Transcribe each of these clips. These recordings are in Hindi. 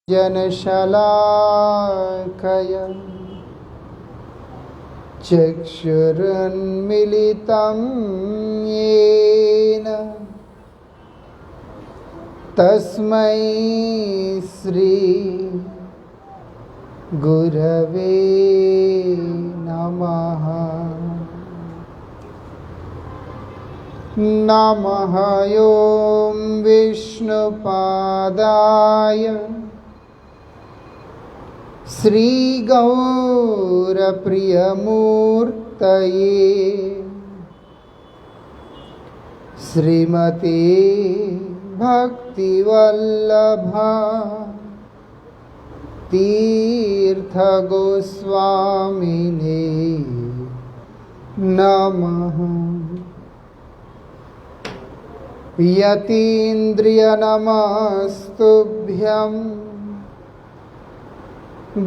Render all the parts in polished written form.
जनशलाकया चक्षुरुन्मीलितं येन तस्मै श्री गुरवे नमः। नमः ॐ विष्णुपादाय श्रीगौरप्रियमूर्तये श्रीमते भक्तिवल्लभा तीर्थगोस्वामिने नमः। यतीन्द्रियनमस्तुभ्यं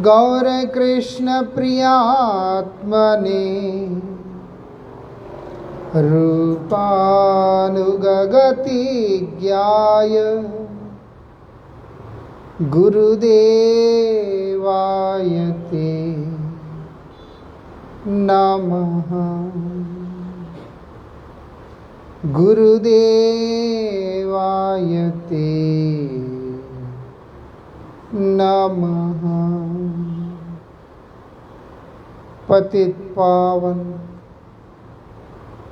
गौरकृष्णप्रियात्मने रूपानुगगतिज्ञाय गुरुदेवाय ते नमः। गुरुदेवाय ते नमः। पतित पावन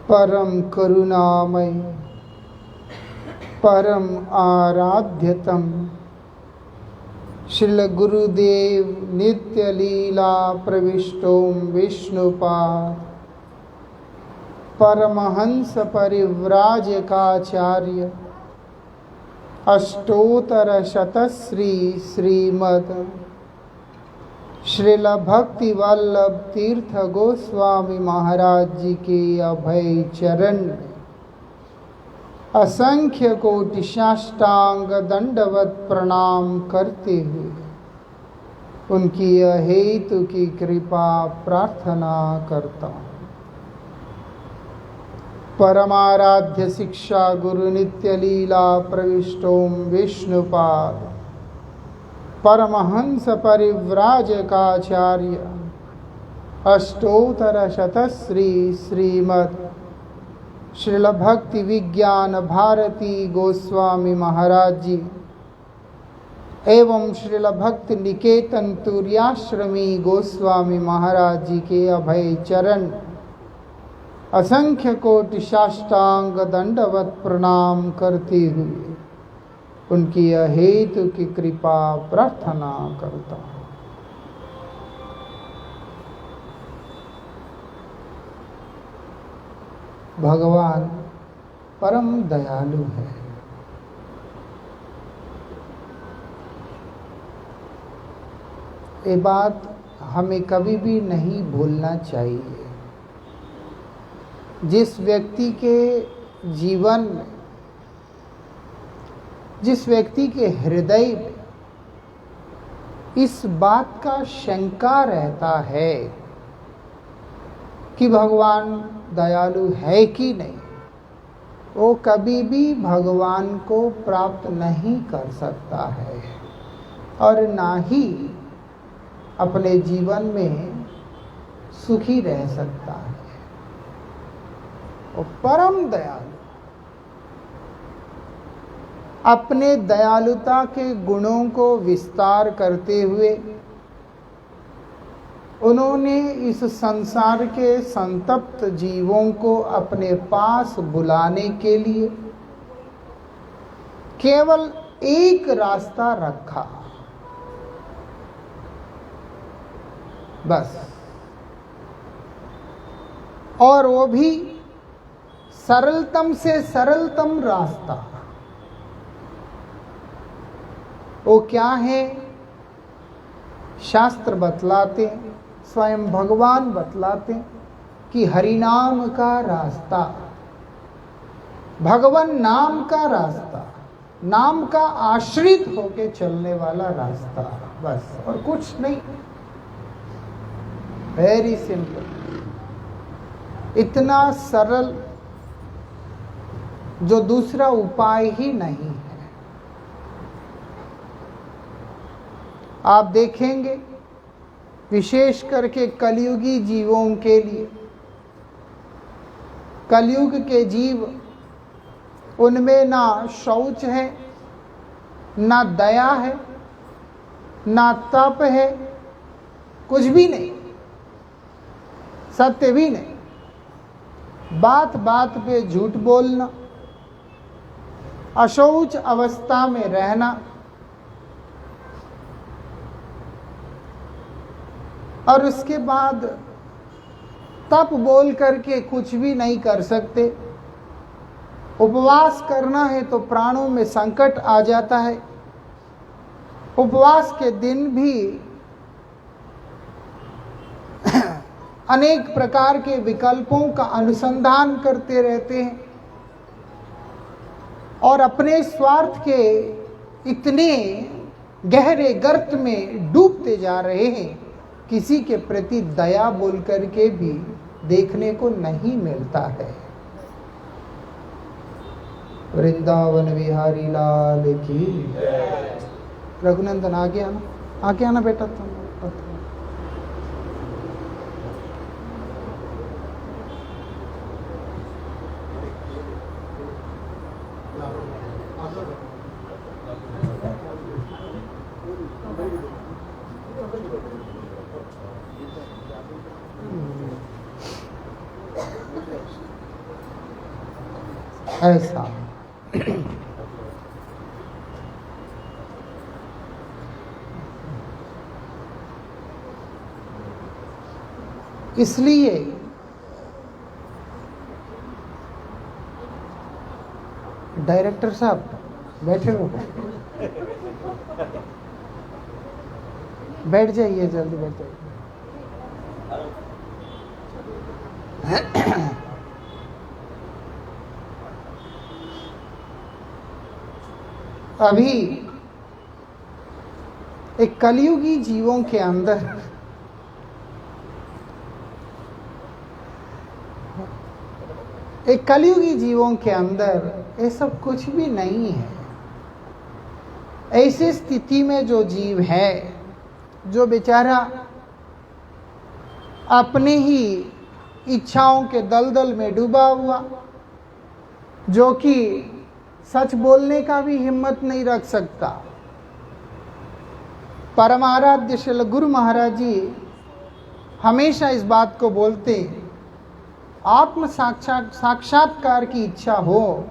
परम करुणामय परम आराध्यतम श्रील गुरुदेव नित्य लीला प्रविष्टोम विष्णुपाद परमहंस परिव्राजकाचार्य अष्टोत्तर शतश्री श्रीमद् श्रील भक्ति वल्लभ तीर्थ गोस्वामी महाराज जी के अभय चरण असंख्य कोटि साष्टांग दंडवत प्रणाम करते हुए उनकी अहेतु की कृपा प्रार्थना करता हूँ। परमाराध्य शिक्षा गुरु नित्य लीला प्रविष्टोम विष्णुपाद परमहंस परिव्राजकाचार्य अष्टोत्तर शतश्री श्रीमद् श्रील भक्ति विज्ञान भारती गोस्वामी महाराज जी एवं श्रील भक्ति निकेतन तुर्याश्रमी गोस्वामी महाराज जी के अभय चरण असंख्य कोटि साष्टांग दंडवत प्रणाम करते हुए उनकी अहेतु की कृपा प्रार्थना करता हूँ। भगवान परम दयालु है। ये बात हमें कभी भी नहीं भूलना चाहिए। जिस व्यक्ति के जीवन में, जिस व्यक्ति के हृदय में इस बात का शंका रहता है कि भगवान दयालु है कि नहीं, वो कभी भी भगवान को प्राप्त नहीं कर सकता है और ना ही अपने जीवन में सुखी रह सकता है। वो परम दयालु अपने दयालुता के गुणों को विस्तार करते हुए उन्होंने इस संसार के संतप्त जीवों को अपने पास बुलाने के लिए केवल एक रास्ता रखा, बस। और वो भी सरलतम से सरलतम रास्ता। वो क्या है? शास्त्र बतलाते, स्वयं भगवान बतलाते कि हरिनाम का रास्ता, भगवान नाम का रास्ता, नाम का आश्रित होके चलने वाला रास्ता, बस, और कुछ नहीं। वेरी सिंपल, इतना सरल जो दूसरा उपाय ही नहीं है। आप देखेंगे विशेष करके कलयुगी जीवों के लिए, कलयुग के जीव, उनमें ना शौच है, ना दया है, ना तप है, कुछ भी नहीं, सत्य भी नहीं। बात बात पे झूठ बोलना, अशौच अवस्था में रहना, और उसके बाद तप बोल करके कुछ भी नहीं कर सकते। उपवास करना है तो प्राणों में संकट आ जाता है। उपवास के दिन भी अनेक प्रकार के विकल्पों का अनुसंधान करते रहते हैं और अपने स्वार्थ के इतने गहरे गर्त में डूबते जा रहे हैं, किसी के प्रति दया बोल करके भी देखने को नहीं मिलता है। वृंदावन बिहारी लाल की। रघुनंदन आगे आना बेटा तुम। ऐसा इसलिए डायरेक्टर साहब बैठे हो, बैठ जाइए, जल्दी बैठ जाइए। अभी एक कलयुगी जीवों के अंदर ये सब कुछ भी नहीं है। ऐसी स्थिति में जो जीव है, जो बेचारा अपने ही इच्छाओं के दलदल में डूबा हुआ, जो कि सच बोलने का भी हिम्मत नहीं रख सकता। परमाराध्य श्री गुरु महाराज जी हमेशा इस बात को बोलते, आत्म साक्षात्कार की इच्छा हो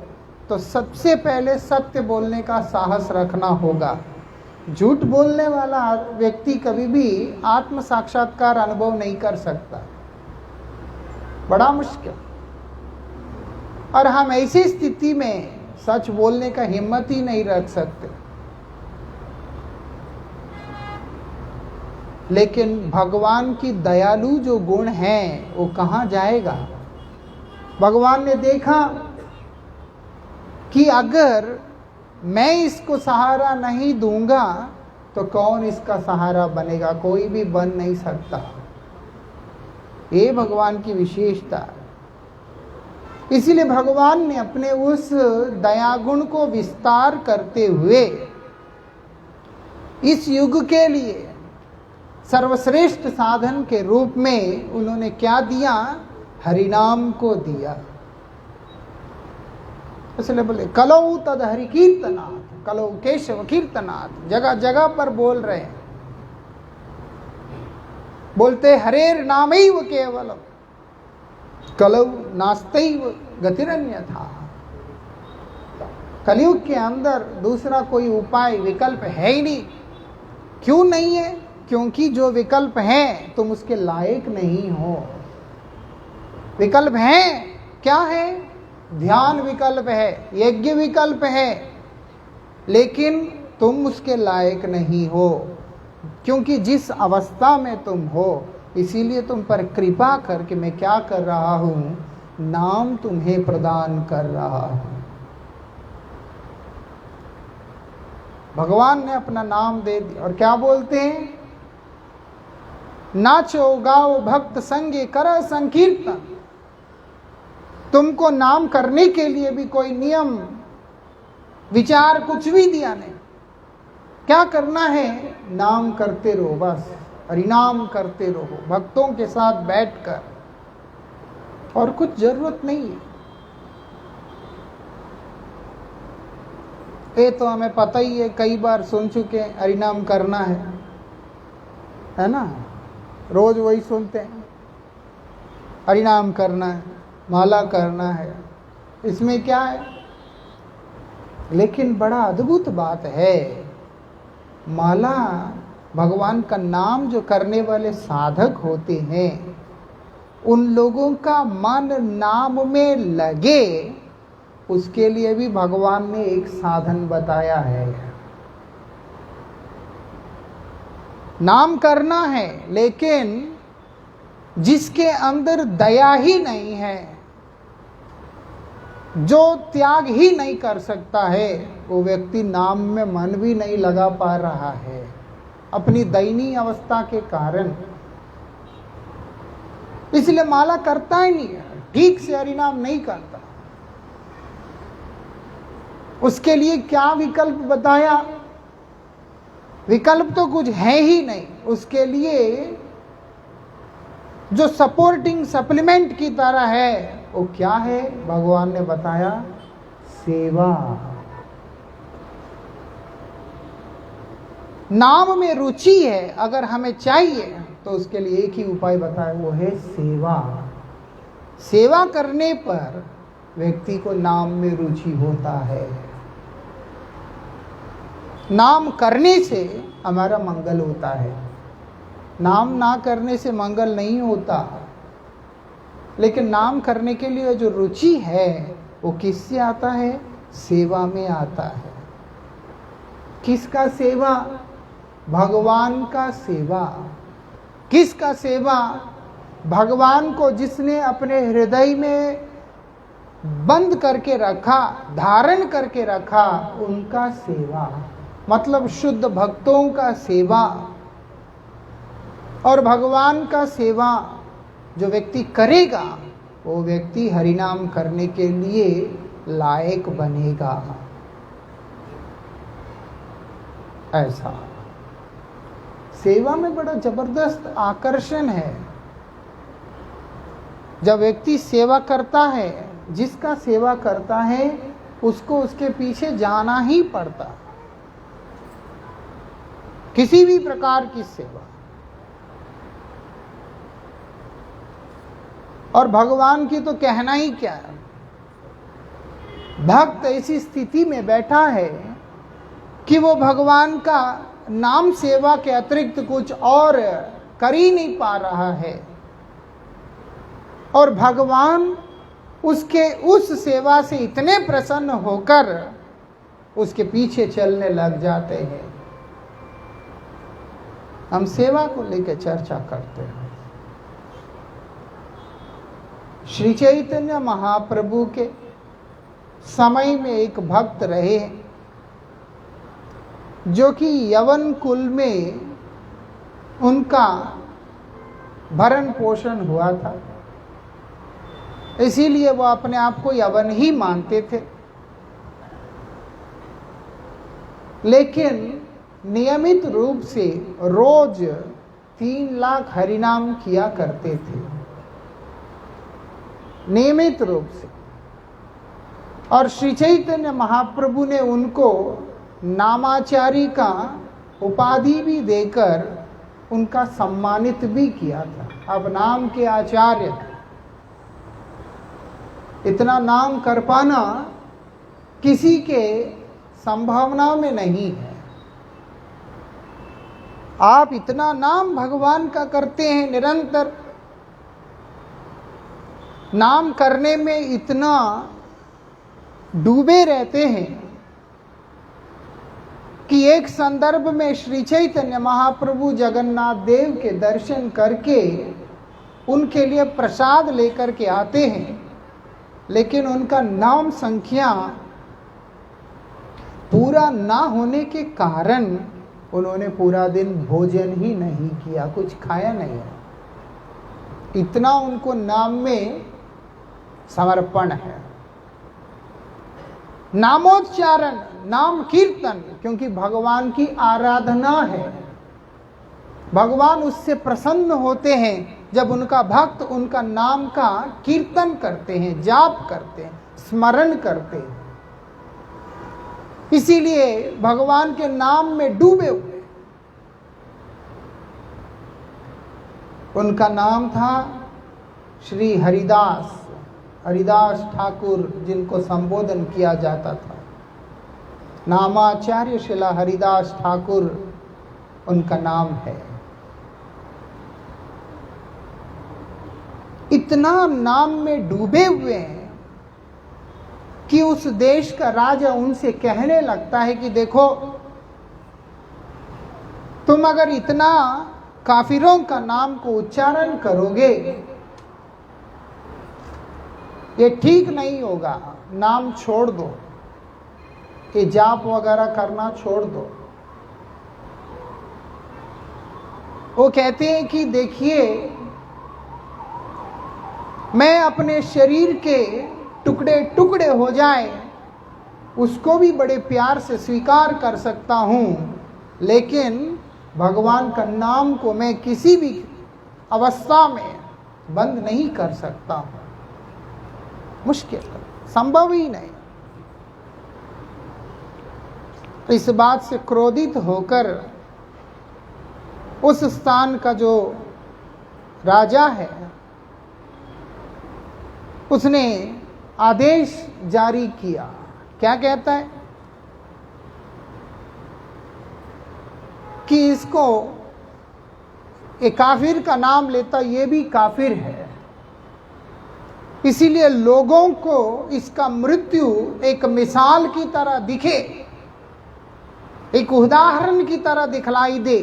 तो सबसे पहले सत्य बोलने का साहस रखना होगा। झूठ बोलने वाला व्यक्ति कभी भी आत्म साक्षात्कार अनुभव नहीं कर सकता, बड़ा मुश्किल। और हम ऐसी स्थिति में सच बोलने का हिम्मत ही नहीं रख सकते। लेकिन भगवान की दयालु जो गुण है वो कहाँ जाएगा? भगवान ने देखा कि अगर मैं इसको सहारा नहीं दूंगा तो कौन इसका सहारा बनेगा? कोई भी बन नहीं सकता। ये भगवान की विशेषता है। इसीलिए भगवान ने अपने उस दया गुण को विस्तार करते हुए इस युग के लिए सर्वश्रेष्ठ साधन के रूप में उन्होंने क्या दिया? हरिनाम को दिया। इसलिए बोले कलौ तद हरि कीर्तनाथ, कलौ केशव कीर्तनाथ। जगह जगह पर बोल रहे हैं, बोलते हरेर नामैव केवलम कलौ नास्तैव गतिरन्यथा। कलयुग के अंदर दूसरा कोई उपाय विकल्प है ही नहीं। क्यों नहीं है? क्योंकि जो विकल्प है तुम उसके लायक नहीं हो। विकल्प है, क्या है? ध्यान विकल्प है, यज्ञ विकल्प है, लेकिन तुम उसके लायक नहीं हो, क्योंकि जिस अवस्था में तुम हो। इसीलिए तुम पर कृपा करके मैं क्या कर रहा हूं? नाम तुम्हें प्रदान कर रहा हूं। भगवान ने अपना नाम दे दिया और क्या बोलते हैं? नाचो गाओ भक्त संगे कर संकीर्तन। तुमको नाम करने के लिए भी कोई नियम विचार कुछ भी दिया नहीं। क्या करना है? नाम करते रहो, बस हरिनाम करते रहो भक्तों के साथ बैठकर, और कुछ जरूरत नहीं है। ये तो हमें पता ही है, कई बार सुन चुके हैं, हरिनाम करना है ना, रोज वही सुनते हैं, हरिनाम करना है, माला करना है, इसमें क्या है? लेकिन बड़ा अद्भुत बात है, माला भगवान का नाम जो करने वाले साधक होते हैं, उन लोगों का मन नाम में लगे, उसके लिए भी भगवान ने एक साधन बताया है। नाम करना है, लेकिन जिसके अंदर दया ही नहीं है, जो त्याग ही नहीं कर सकता है, वो व्यक्ति नाम में मन भी नहीं लगा पा रहा है अपनी दयनीय अवस्था के कारण। इसलिए माला करता ही नहीं है, ठीक से हरिनाम नहीं करता। उसके लिए क्या विकल्प बताया? विकल्प तो कुछ है ही नहीं। उसके लिए जो सपोर्टिंग सप्लीमेंट की तरह है, वो क्या है? भगवान ने बताया, सेवा। नाम में रुचि है, अगर हमें चाहिए तो उसके लिए एक ही उपाय बताया, वो है सेवा। सेवा करने पर व्यक्ति को नाम में रुचि होता है। नाम करने से हमारा मंगल होता है, नाम ना करने से मंगल नहीं होता। लेकिन नाम करने के लिए जो रुचि है, वो किससे आता है? सेवा में आता है। किसका सेवा? भगवान का सेवा। किसका सेवा? भगवान को जिसने अपने हृदय में बंद करके रखा, धारण करके रखा, उनका सेवा। मतलब शुद्ध भक्तों का सेवा। और भगवान का सेवा जो व्यक्ति करेगा, वो व्यक्ति हरिनाम करने के लिए लायक बनेगा। ऐसा सेवा में बड़ा जबरदस्त आकर्षण है। जब व्यक्ति सेवा करता है, जिसका सेवा करता है, उसको उसके पीछे जाना ही पड़ता, किसी भी प्रकार की सेवा। और भगवान की तो कहना ही क्या है। भक्त ऐसी स्थिति में बैठा है कि वो भगवान का नाम सेवा के अतिरिक्त कुछ और कर ही नहीं पा रहा है, और भगवान उसके उस सेवा से इतने प्रसन्न होकर उसके पीछे चलने लग जाते हैं। हम सेवा को लेकर चर्चा करते हैं। श्री चैतन्य महाप्रभु के समय में एक भक्त रहे, जो कि यवन कुल में उनका भरण पोषण हुआ था, इसीलिए वो अपने आप को यवन ही मानते थे। लेकिन नियमित रूप से रोज 3 लाख हरिनाम किया करते थे, नियमित रूप से। और श्री चैतन्य महाप्रभु ने उनको नामाचारी का उपाधि भी देकर उनका सम्मानित भी किया था। अब नाम के आचार्य, इतना नाम कर पाना किसी के संभावना में नहीं है। आप इतना नाम भगवान का करते हैं, निरंतर नाम करने में इतना डूबे रहते हैं कि एक संदर्भ में श्री चैतन्य महाप्रभु जगन्नाथ देव के दर्शन करके उनके लिए प्रसाद लेकर के आते हैं, लेकिन उनका नाम संख्या पूरा ना होने के कारण उन्होंने पूरा दिन भोजन ही नहीं किया, कुछ खाया नहीं है। इतना उनको नाम में समर्पण है। नामोच्चारण, नाम कीर्तन, क्योंकि भगवान की आराधना है। भगवान उससे प्रसन्न होते हैं जब उनका भक्त उनका नाम का कीर्तन करते हैं, जाप करते हैं, स्मरण करते हैं। इसीलिए भगवान के नाम में डूबे हुए। उनका नाम था श्री हरिदास, हरिदास ठाकुर, जिनको संबोधन किया जाता था। नामाचार्य शिला हरिदास ठाकुर उनका नाम है। इतना नाम में डूबे हुए हैं कि उस देश का राजा उनसे कहने लगता है कि देखो, तुम अगर इतना काफिरों का नाम को उच्चारण करोगे, ये ठीक नहीं होगा, नाम छोड़ दो, ये जाप वगैरह करना छोड़ दो। वो कहते हैं कि देखिए, मैं अपने शरीर के टुकड़े टुकड़े हो जाए उसको भी बड़े प्यार से स्वीकार कर सकता हूँ, लेकिन भगवान का नाम को मैं किसी भी अवस्था में बंद नहीं कर सकता हूँ। मुश्किल, संभव ही नहीं। इस बात से क्रोधित होकर उस स्थान का जो राजा है उसने आदेश जारी किया। क्या कहता है कि इसको, एक काफिर का नाम लेता, ये भी काफिर है, इसीलिए लोगों को इसका मृत्यु एक मिसाल की तरह दिखे, एक उदाहरण की तरह दिखलाई दे,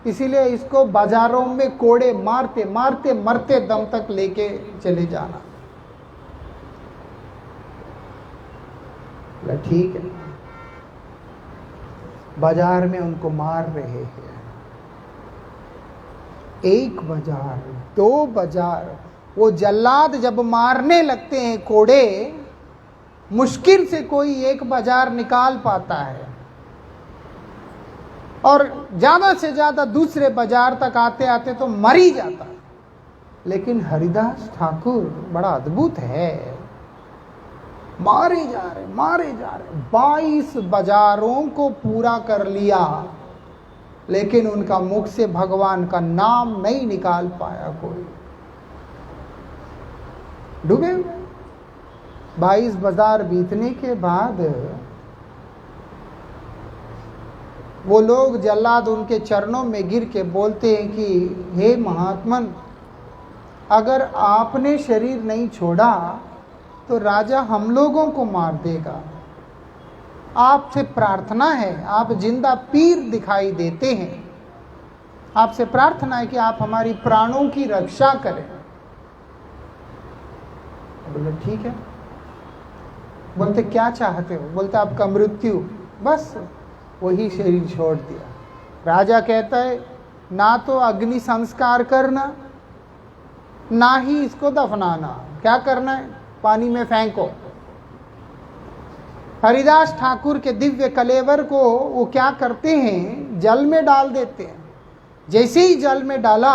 इसीलिए इसको बाजारों में कोड़े मारते मारते मरते दम तक लेके चले जाना। ठीक है, बाजार में उनको मार रहे हैं। एक बाजार, दो बाजार, वो जल्लाद जब मारने लगते हैं कोड़े, मुश्किल से कोई एक बाजार निकाल पाता है और ज्यादा से ज्यादा दूसरे बाजार तक आते आते तो मर ही जाता है। लेकिन हरिदास ठाकुर बड़ा अद्भुत है, मारे जा रहे 22 बाजारों को पूरा कर लिया, लेकिन उनका मुख से भगवान का नाम नहीं निकाल पाया कोई। डूबे हुए। 22 बाजार बीतने के बाद वो लोग, जल्लाद उनके चरणों में गिर के बोलते हैं कि हे महात्मन, अगर आपने शरीर नहीं छोड़ा तो राजा हम लोगों को मार देगा। आपसे प्रार्थना है, आप जिंदा पीर दिखाई देते हैं, आपसे प्रार्थना है कि आप हमारी प्राणों की रक्षा करें। बोले ठीक है। बोलते क्या चाहते हो? बोलते आपका मृत्यु। बस वही शरीर छोड़ दिया। राजा कहता है ना तो अग्नि संस्कार करना, ना ही इसको दफनाना। क्या करना है? पानी में फेंको। हरिदास ठाकुर के दिव्य कलेवर को वो क्या करते हैं? जल में डाल देते हैं। जैसे ही जल में डाला,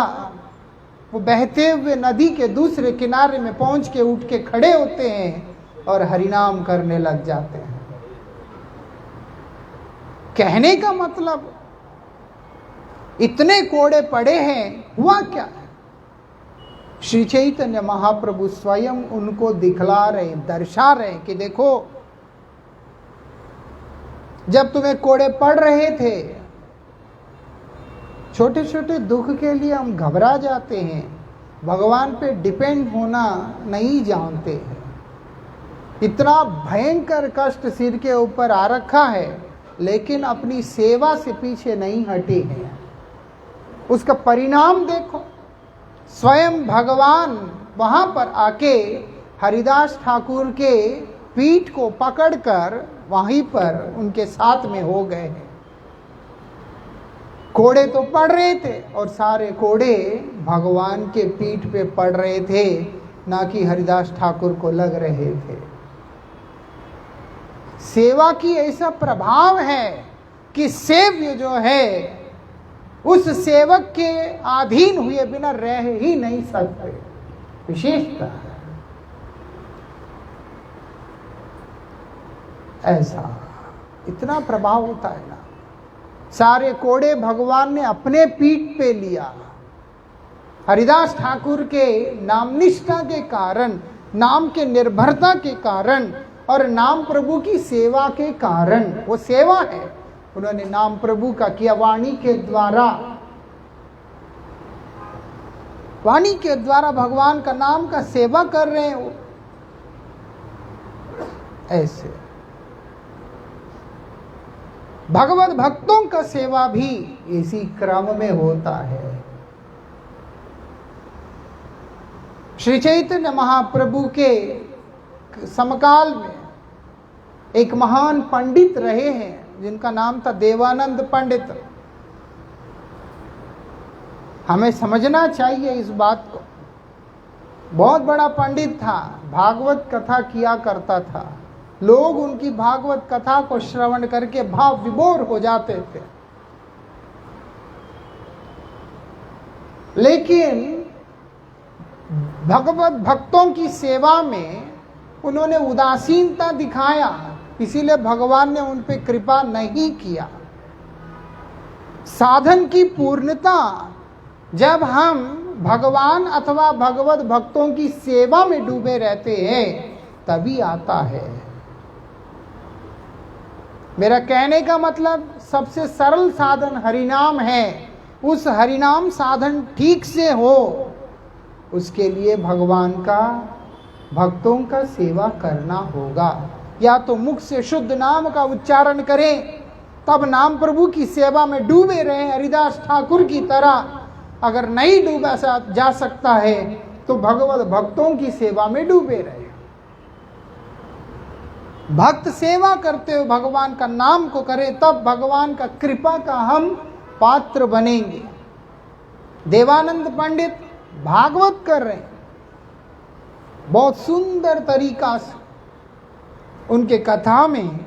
वो बहते हुए नदी के दूसरे किनारे में पहुंच के उठ के खड़े होते हैं और हरिनाम करने लग जाते हैं। कहने का मतलब, इतने कोड़े पड़े हैं, हुआ क्या? श्री चैतन्य महाप्रभु स्वयं उनको दिखला रहे, दर्शा रहे कि देखो, जब तुम्हें कोड़े पड़ रहे थे, छोटे छोटे दुख के लिए हम घबरा जाते हैं, भगवान पे डिपेंड होना नहीं जानते हैं। इतना भयंकर कष्ट सिर के ऊपर आ रखा है, लेकिन अपनी सेवा से पीछे नहीं हटे हैं। उसका परिणाम देखो। स्वयं भगवान वहां पर आके हरिदास ठाकुर के पीठ को पकड़कर वहीं पर उनके साथ में हो गए हैं। कोड़े तो पड़ रहे थे और सारे कोड़े भगवान के पीठ पे पड़ रहे थे, ना कि हरिदास ठाकुर को लग रहे थे। सेवा की ऐसा प्रभाव है कि सेव्य जो है उस सेवक के अधीन हुए बिना रह ही नहीं सकते। विशेषता है ऐसा, इतना प्रभाव होता है ना। सारे कोड़े भगवान ने अपने पीठ पे लिया। हरिदास ठाकुर के नामनिष्ठा के कारण, नाम के निर्भरता के कारण और नाम प्रभु की सेवा के कारण, वो सेवा है, उन्होंने नाम प्रभु का किया। वाणी के द्वारा, वाणी के द्वारा भगवान का नाम का सेवा कर रहे हैं वो। ऐसे भगवत भक्तों का सेवा भी इसी क्रम में होता है। श्री चैतन्य महाप्रभु के समकाल में एक महान पंडित रहे हैं जिनका नाम था देवानंद पंडित। हमें समझना चाहिए इस बात को। बहुत बड़ा पंडित था, भागवत कथा किया करता था। लोग उनकी भागवत कथा को श्रवण करके भाव विभोर हो जाते थे। लेकिन भगवत भक्तों की सेवा में उन्होंने उदासीनता दिखाया, इसीलिए भगवान ने उन पे कृपा नहीं किया। साधन की पूर्णता जब हम भगवान अथवा भगवत भक्तों की सेवा में डूबे रहते हैं तभी आता है। मेरा कहने का मतलब सबसे सरल साधन हरिनाम है। उस हरिनाम साधन ठीक से हो, उसके लिए भगवान का, भक्तों का सेवा करना होगा। या तो मुख से शुद्ध नाम का उच्चारण करें, तब नाम प्रभु की सेवा में डूबे रहे हरिदास ठाकुर की तरह। अगर नहीं डूबा जा सकता है तो भगवत भक्तों की सेवा में डूबे रहे। भक्त सेवा करते हुए भगवान का नाम को करें, तब भगवान का कृपा का हम पात्र बनेंगे। देवानंद पंडित भागवत कर रहे हैं, बहुत सुंदर तरीका से उनके कथा में,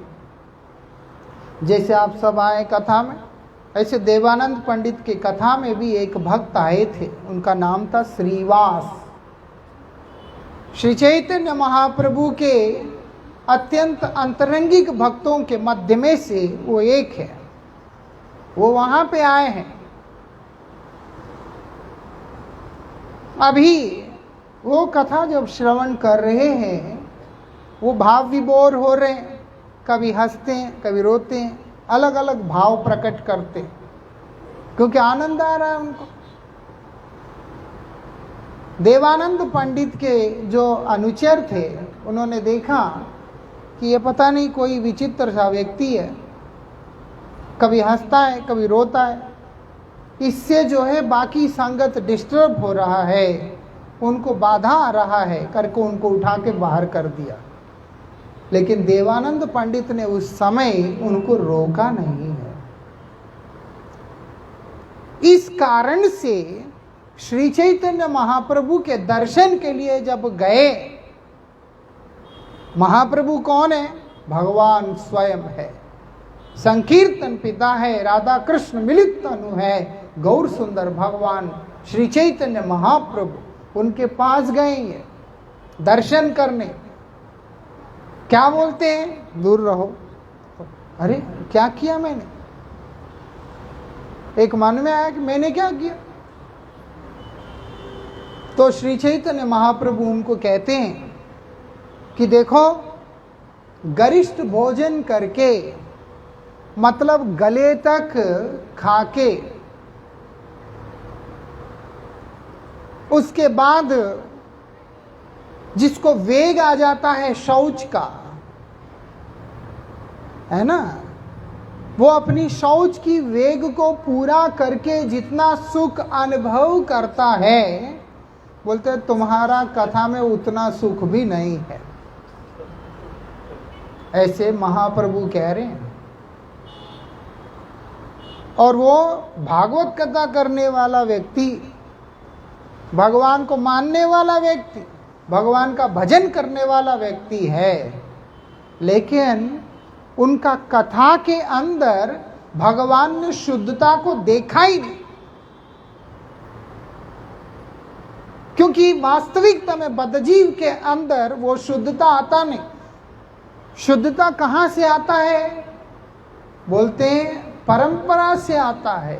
जैसे आप सब आए कथा में, ऐसे देवानंद पंडित के कथा में भी एक भक्त आए थे। उनका नाम था श्रीवास। श्री चैतन्य महाप्रभु के अत्यंत अंतरंगिक भक्तों के मध्य में से वो एक है। वो वहां पे आए हैं। अभी वो कथा जब श्रवण कर रहे हैं, वो भाव विभोर हो रहे हैं। कभी हंसते हैं, कभी रोते हैं, अलग अलग भाव प्रकट करते हैं, क्योंकि आनंद आ रहा है उनको। देवानंद पंडित के जो अनुचर थे, उन्होंने देखा कि ये पता नहीं कोई विचित्र सा व्यक्ति है, कभी हंसता है, कभी रोता है। इससे जो है बाकी संगत डिस्टर्ब हो रहा है, उनको बाधा आ रहा है करके उनको उठा के बाहर कर दिया। लेकिन देवानंद पंडित ने उस समय उनको रोका नहीं है। इस कारण से श्री चैतन्य महाप्रभु के दर्शन के लिए जब गए, महाप्रभु कौन है? भगवान स्वयं है, संकीर्तन पिता है, राधा कृष्ण मिलित तनु है, गौर सुंदर भगवान श्री चैतन्य महाप्रभु उनके पास गए ये दर्शन करने। क्या बोलते हैं? दूर रहो। अरे क्या किया मैंने? एक मन में आया कि मैंने क्या किया। तो श्री चैतन्य महाप्रभु उनको कहते हैं कि देखो, गरिष्ठ भोजन करके, मतलब गले तक खाके, उसके बाद जिसको वेग आ जाता है शौच का, है ना, वो अपनी शौच की वेग को पूरा करके जितना सुख अनुभव करता है, बोलते तुम्हारा कथा में उतना सुख भी नहीं है। ऐसे महाप्रभु कह रहे हैं। और वो भागवत कथा करने वाला व्यक्ति, भगवान को मानने वाला व्यक्ति, भगवान का भजन करने वाला व्यक्ति है, लेकिन उनका कथा के अंदर भगवान ने शुद्धता को देखा ही नहीं, क्योंकि वास्तविकता में बद्धजीव के अंदर वो शुद्धता आता नहीं। शुद्धता कहां से आता है? बोलते हैं परंपरा से आता है।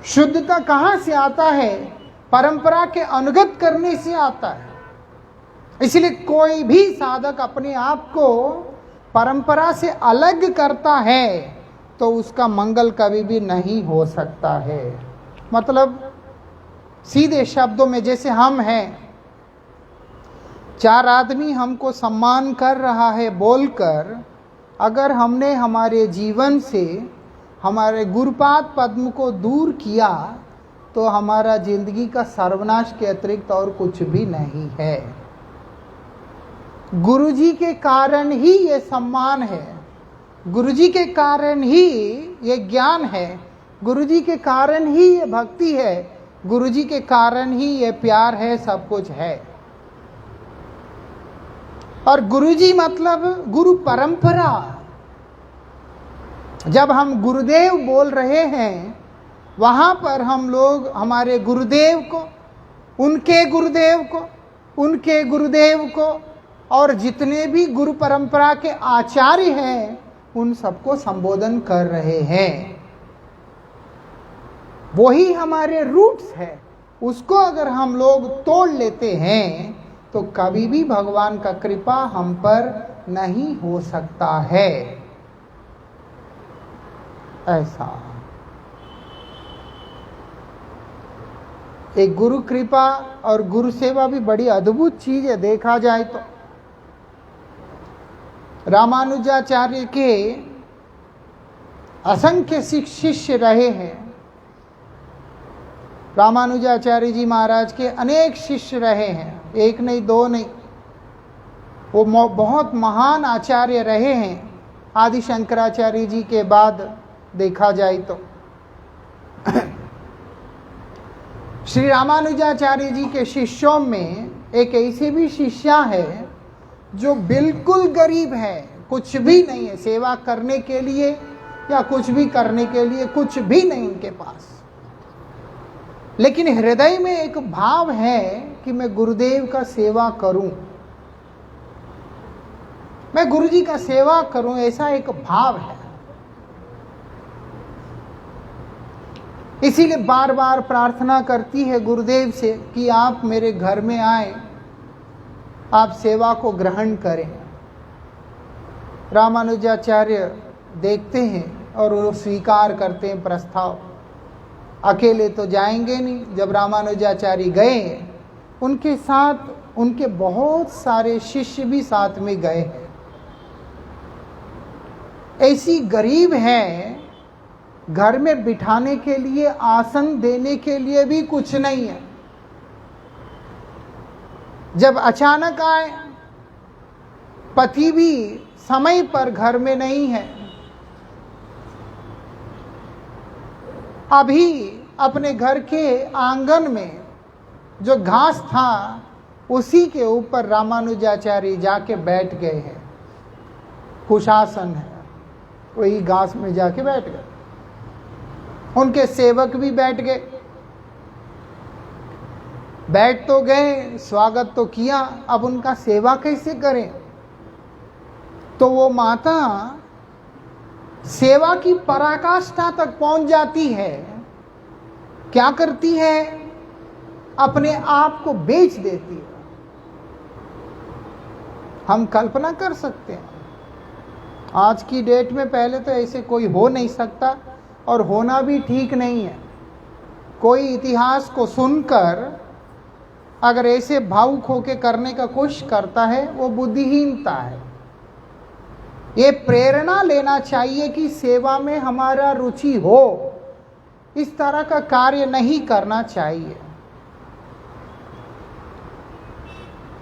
शुद्धता कहां से आता है? परंपरा के अनुगत करने से आता है। इसलिए कोई भी साधक अपने आप को परंपरा से अलग करता है तो उसका मंगल कभी भी नहीं हो सकता है। मतलब सीधे शब्दों में, जैसे हम हैं, 4 आदमी हमको सम्मान कर रहा है बोलकर, अगर हमने हमारे जीवन से हमारे गुरुपाद पद्म को दूर किया तो हमारा जिंदगी का सर्वनाश के अतिरिक्त और कुछ भी नहीं है। गुरुजी के कारण ही ये सम्मान है, गुरुजी के कारण ही ये ज्ञान है, गुरुजी के कारण ही ये भक्ति है, गुरुजी के कारण ही ये प्यार है, सब कुछ है। और गुरुजी मतलब गुरु परंपरा। जब हम गुरुदेव बोल रहे हैं, वहां पर हम लोग हमारे गुरुदेव को, उनके गुरुदेव को, उनके गुरुदेव को और जितने भी गुरु परंपरा के आचार्य हैं उन सबको संबोधन कर रहे हैं। वही हमारे रूट्स है। उसको अगर हम लोग तोड़ लेते हैं तो कभी भी भगवान का कृपा हम पर नहीं हो सकता है। ऐसा एक गुरु कृपा और गुरु सेवा भी बड़ी अद्भुत चीज है। देखा जाए तो रामानुजाचार्य के असंख्य शिष्य रहे हैं। रामानुजाचार्य जी महाराज के अनेक शिष्य रहे हैं, एक नहीं दो नहीं। वो बहुत महान आचार्य रहे हैं आदि शंकराचार्य जी के बाद देखा जाए तो। श्री रामानुजाचार्य जी के शिष्यों में एक ऐसे भी शिष्या है जो बिल्कुल गरीब है, कुछ भी नहीं है सेवा करने के लिए या कुछ भी करने के लिए, कुछ भी नहीं उनके पास, लेकिन हृदय में एक भाव है कि मैं गुरुदेव का सेवा करूं, मैं गुरुजी का सेवा करूं, ऐसा एक भाव है। इसीलिए बार बार प्रार्थना करती है गुरुदेव से कि आप मेरे घर में आए, आप सेवा को ग्रहण करें। रामानुजाचार्य देखते हैं और वो स्वीकार करते हैं प्रस्ताव। अकेले तो जाएंगे नहीं। जब रामानुजाचार्य गए, उनके साथ उनके बहुत सारे शिष्य भी साथ में गए हैं। ऐसी गरीब है, घर में बिठाने के लिए, आसन देने के लिए भी कुछ नहीं है। जब अचानक आए, पति भी समय पर घर में नहीं है, अभी अपने घर के आंगन में जो घास था उसी के ऊपर रामानुजाचार्य जाके बैठ गए हैं। कुशासन है, वही घास में जाके बैठ गए। उनके सेवक भी बैठ गए। बैठ तो गए, स्वागत तो किया, अब उनका सेवा कैसे करें? तो वो माता सेवा की पराकाष्ठा तक पहुंच जाती है। क्या करती है? अपने आप को बेच देती है। हम कल्पना कर सकते हैं आज की डेट में, पहले तो ऐसे कोई हो नहीं सकता और होना भी ठीक नहीं है। कोई इतिहास को सुनकर अगर ऐसे भावुक होकर करने का कोशिश करता है वो बुद्धिहीनता है। ये प्रेरणा लेना चाहिए कि सेवा में हमारा रुचि हो, इस तरह का कार्य नहीं करना चाहिए।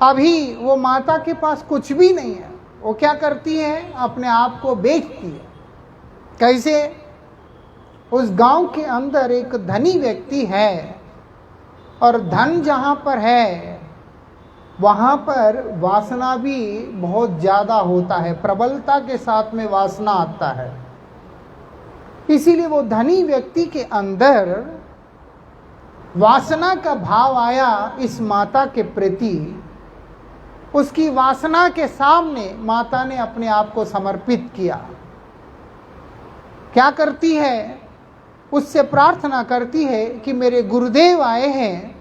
अभी वो माता के पास कुछ भी नहीं है, वो क्या करती है? अपने आप को बेचती है। कैसे? उस गांव के अंदर एक धनी व्यक्ति है और धन जहां पर है वहाँ पर वासना भी बहुत ज़्यादा होता है, प्रबलता के साथ में वासना आता है। इसीलिए वो धनी व्यक्ति के अंदर वासना का भाव आया इस माता के प्रति। उसकी वासना के सामने माता ने अपने आप को समर्पित किया। क्या करती है? उससे प्रार्थना करती है कि मेरे गुरुदेव आए हैं,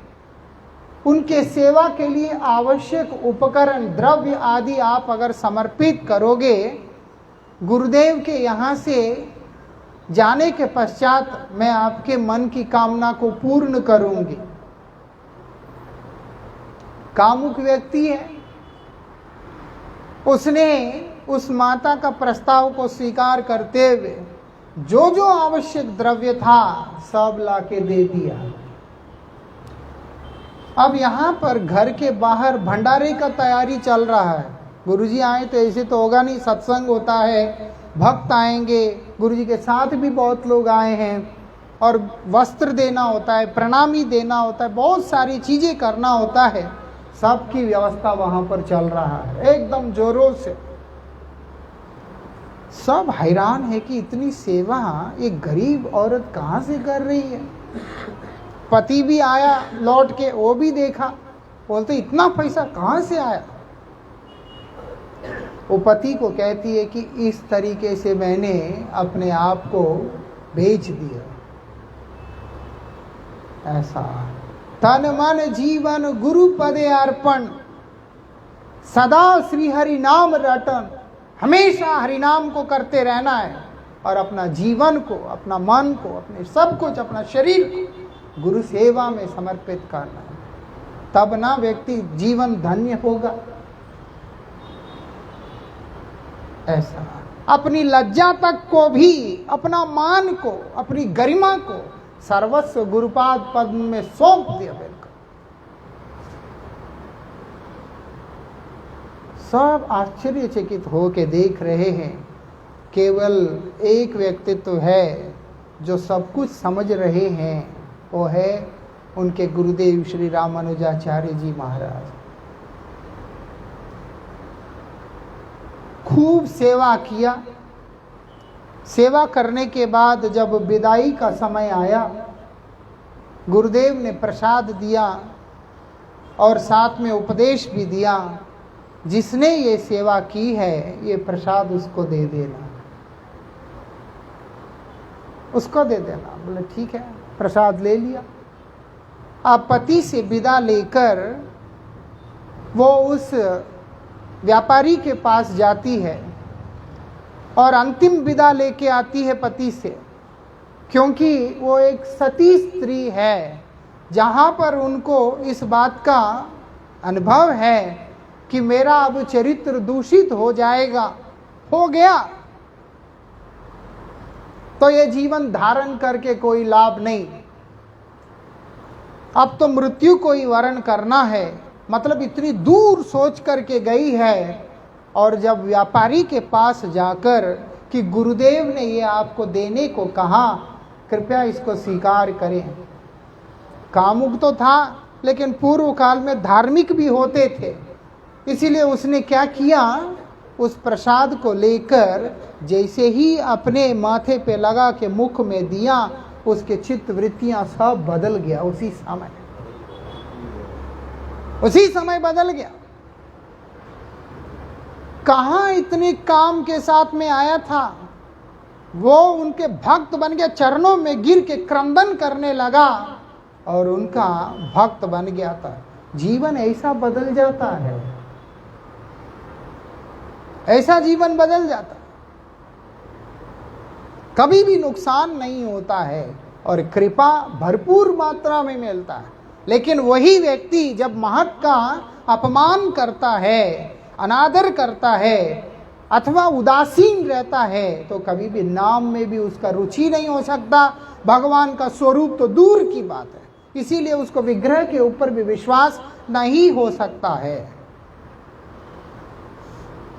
उनके सेवा के लिए आवश्यक उपकरण द्रव्य आदि आप अगर समर्पित करोगे, गुरुदेव के यहाँ से जाने के पश्चात मैं आपके मन की कामना को पूर्ण करूंगी। कामुक व्यक्ति है, उसने उस माता का प्रस्ताव को स्वीकार करते हुए जो जो आवश्यक द्रव्य था सब लाके दे दिया। अब यहाँ पर घर के बाहर भंडारे का तैयारी चल रहा है। गुरुजी आए तो ऐसे तो होगा नहीं, सत्संग होता है, भक्त आएंगे, गुरुजी के साथ भी बहुत लोग आए हैं, और वस्त्र देना होता है, प्रणामी देना होता है, बहुत सारी चीज़ें करना होता है। सबकी व्यवस्था वहाँ पर चल रहा है एकदम जोरों से। सब हैरान है कि इतनी सेवा एक गरीब औरत कहाँ से कर रही है। पति भी आया लौट के, वो भी देखा, बोलते इतना पैसा कहाँ से आया। वो पति को कहती है कि इस तरीके से मैंने अपने आप को बेच दिया। ऐसा तन मन जीवन गुरु पदे अर्पण, सदा श्री हरि नाम रटन। हमेशा हरि नाम को करते रहना है और अपना जीवन को, अपना मन को, अपने सब कुछ, अपना शरीर को गुरु सेवा में समर्पित करना है। तब ना व्यक्ति जीवन धन्य होगा। ऐसा अपनी लज्जा तक को भी, अपना मान को, अपनी गरिमा को सर्वस्व गुरुपाद पद में सौंप दिया। बिल्कुल सब आश्चर्यचकित होके देख रहे हैं। केवल एक व्यक्तित्व है जो सब कुछ समझ रहे हैं, वो है उनके गुरुदेव श्री रामानुजाचार्य जी महाराज। खूब सेवा किया। सेवा करने के बाद जब विदाई का समय आया, गुरुदेव ने प्रसाद दिया और साथ में उपदेश भी दिया, जिसने ये सेवा की है ये प्रसाद उसको दे देना, उसको दे देना। बोले ठीक है, प्रसाद ले लिया। आप पति से विदा लेकर वो उस व्यापारी के पास जाती है और अंतिम विदा लेके आती है पति से, क्योंकि वो एक सती स्त्री है, जहाँ पर उनको इस बात का अनुभव है कि मेरा अब चरित्र दूषित हो जाएगा, हो गया तो ये जीवन धारण करके कोई लाभ नहीं, अब तो मृत्यु को ही वरण करना है। मतलब इतनी दूर सोच करके गई है। और जब व्यापारी के पास जाकर कि गुरुदेव ने ये आपको देने को कहा, कृपया इसको स्वीकार करें। कामुक तो था लेकिन पूर्व काल में धार्मिक भी होते थे, इसीलिए उसने क्या किया, उस प्रसाद को लेकर जैसे ही अपने माथे पे लगा के मुख में दिया, उसके चित्त वृत्तियां सब बदल गया। उसी समय बदल गया। कहाँ इतने काम के साथ में आया था, वो उनके भक्त बन गया, चरणों में गिर के क्रंदन करने लगा और उनका भक्त बन गया था। जीवन ऐसा बदल जाता है, ऐसा जीवन बदल जाता है। कभी भी नुकसान नहीं होता है और कृपा भरपूर मात्रा में मिलता है। लेकिन वही व्यक्ति जब महत का अपमान करता है, अनादर करता है अथवा उदासीन रहता है, तो कभी भी नाम में भी उसका रुचि नहीं हो सकता। भगवान का स्वरूप तो दूर की बात है, इसीलिए उसको विग्रह के ऊपर भी विश्वास नहीं हो सकता है।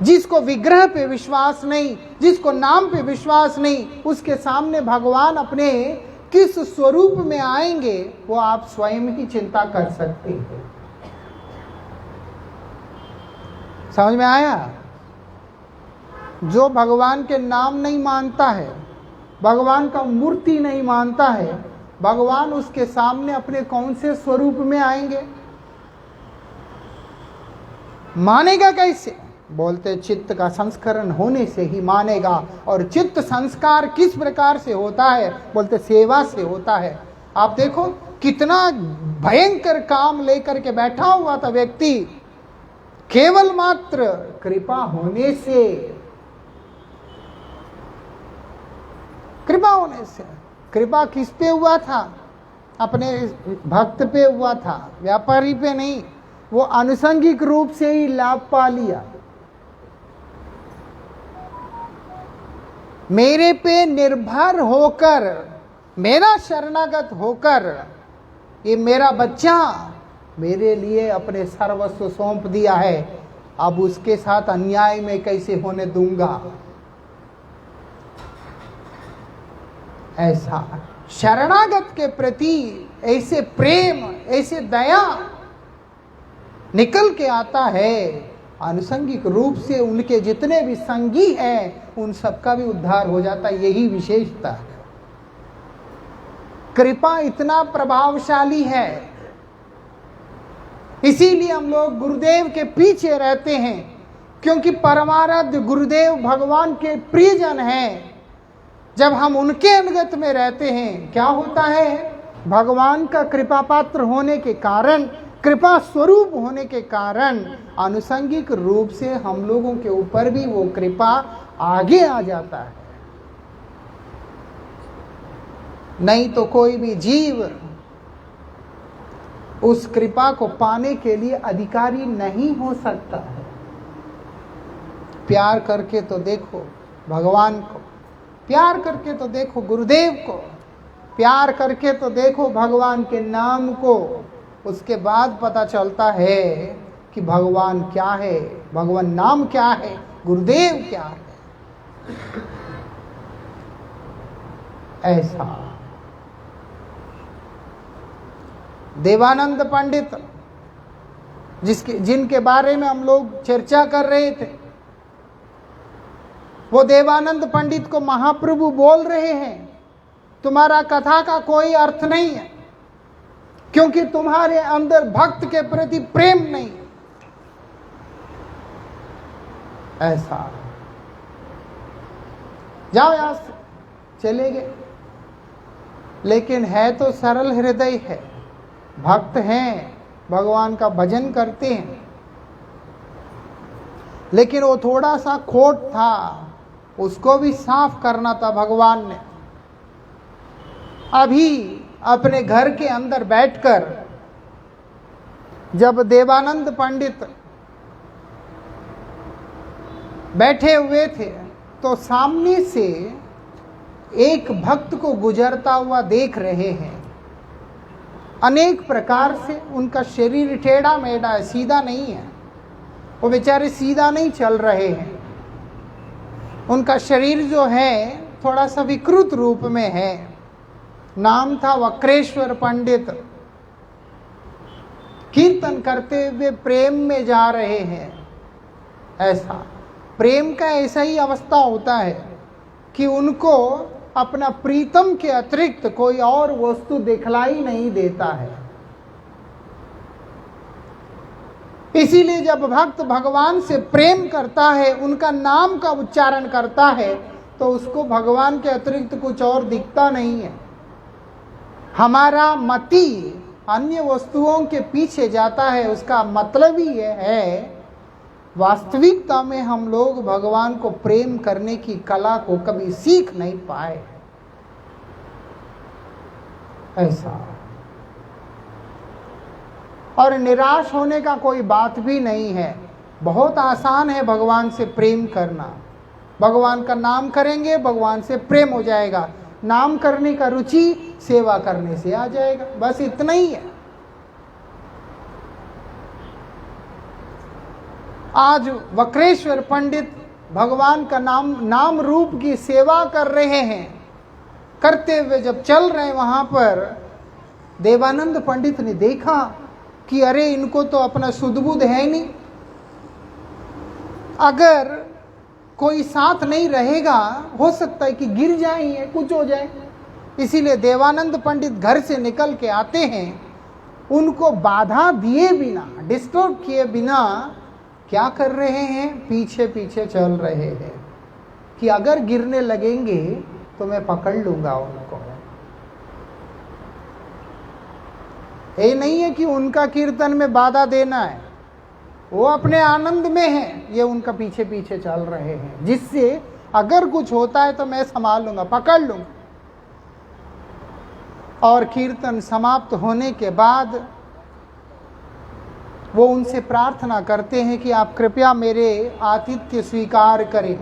जिसको विग्रह पे विश्वास नहीं, जिसको नाम पे विश्वास नहीं, उसके सामने भगवान अपने किस स्वरूप में आएंगे वो आप स्वयं ही चिंता कर सकते हैं। समझ में आया? जो भगवान के नाम नहीं मानता है, भगवान का मूर्ति नहीं मानता है, भगवान उसके सामने अपने कौन से स्वरूप में आएंगे? मानेगा कैसे? बोलते चित्त का संस्करण होने से ही मानेगा। और चित्त संस्कार किस प्रकार से होता है? बोलते सेवा से होता है। आप देखो कितना भयंकर काम लेकर के बैठा हुआ था व्यक्ति, केवल मात्र कृपा होने से, कृपा होने से। कृपा किस पे हुआ था? अपने भक्त पे हुआ था, व्यापारी पे नहीं। वो आनुषंगिक रूप से ही लाभ पा लिया। मेरे पे निर्भर होकर, मेरा शरणागत होकर, ये मेरा बच्चा मेरे लिए अपने सर्वस्व सौंप दिया है, अब उसके साथ अन्याय में कैसे होने दूंगा? ऐसा शरणागत के प्रति ऐसे प्रेम, ऐसे दया निकल के आता है। आनुषंगिक रूप से उनके जितने भी संगी हैं उन सबका भी उद्धार हो जाता है। यही विशेषता है। कृपा इतना प्रभावशाली है, इसीलिए हम लोग गुरुदेव के पीछे रहते हैं, क्योंकि परमाराध्य गुरुदेव भगवान के प्रियजन हैं। जब हम उनके अनुगत में रहते हैं, क्या होता है? भगवान का कृपा पात्र होने के कारण, कृपा स्वरूप होने के कारण आनुषंगिक रूप से हम लोगों के ऊपर भी वो कृपा आगे आ जाता है। नहीं तो कोई भी जीव उस कृपा को पाने के लिए अधिकारी नहीं हो सकता है। प्यार करके तो देखो भगवान को, प्यार करके तो देखो गुरुदेव को, प्यार करके तो देखो भगवान के नाम को। उसके बाद पता चलता है कि भगवान क्या है, भगवान नाम क्या है, गुरुदेव क्या है। ऐसा देवानंद पंडित जिनके बारे में हम लोग चर्चा कर रहे थे, वो देवानंद पंडित को महाप्रभु बोल रहे हैं, तुम्हारा कथा का कोई अर्थ नहीं है, क्योंकि तुम्हारे अंदर भक्त के प्रति प्रेम नहीं। ऐसा जाओ यहां से, चले गए। लेकिन है तो सरल हृदय है, भक्त हैं, भगवान का भजन करते हैं, लेकिन वो थोड़ा सा खोट था, उसको भी साफ करना था भगवान ने। अभी अपने घर के अंदर बैठकर जब देवानंद पंडित बैठे हुए थे, तो सामने से एक भक्त को गुजरता हुआ देख रहे हैं। अनेक प्रकार से उनका शरीर टेढ़ा मेढ़ा है, सीधा नहीं है। वो बेचारे सीधा नहीं चल रहे हैं, उनका शरीर जो है थोड़ा सा विकृत रूप में है। नाम था वक्रेश्वर पंडित। कीर्तन करते हुए प्रेम में जा रहे हैं। ऐसा प्रेम का ऐसा ही अवस्था होता है कि उनको अपना प्रीतम के अतिरिक्त कोई और वस्तु दिखलाई नहीं देता है। इसीलिए जब भक्त भगवान से प्रेम करता है, उनका नाम का उच्चारण करता है, तो उसको भगवान के अतिरिक्त कुछ और दिखता नहीं है। हमारा मति अन्य वस्तुओं के पीछे जाता है। उसका मतलब ही यह है, वास्तविकता में हम लोग भगवान को प्रेम करने की कला को कभी सीख नहीं पाए। ऐसा, और निराश होने का कोई बात भी नहीं है। बहुत आसान है भगवान से प्रेम करना। भगवान का नाम करेंगे, भगवान से प्रेम हो जाएगा। नाम करने का रुचि सेवा करने से आ जाएगा, बस इतना ही है। आज वक्रेश्वर पंडित भगवान का नाम रूप की सेवा कर रहे हैं। करते हुए जब चल रहे वहां पर देवानंद पंडित ने देखा कि अरे इनको तो अपना सुध बुध है नहीं, अगर कोई साथ नहीं रहेगा, हो सकता है कि गिर जाए, कुछ हो जाए। इसीलिए देवानंद पंडित घर से निकल के आते हैं, उनको बाधा दिए बिना, डिस्टर्ब किए बिना क्या कर रहे हैं, पीछे पीछे चल रहे हैं कि अगर गिरने लगेंगे तो मैं पकड़ लूंगा उनको। ये नहीं है कि उनका कीर्तन में बाधा देना है, वो अपने आनंद में है, ये उनका पीछे पीछे चल रहे हैं, जिससे अगर कुछ होता है तो मैं संभाल लूंगा, पकड़ लूंगा। और कीर्तन समाप्त होने के बाद वो उनसे प्रार्थना करते हैं कि आप कृपया मेरे आतिथ्य स्वीकार करें।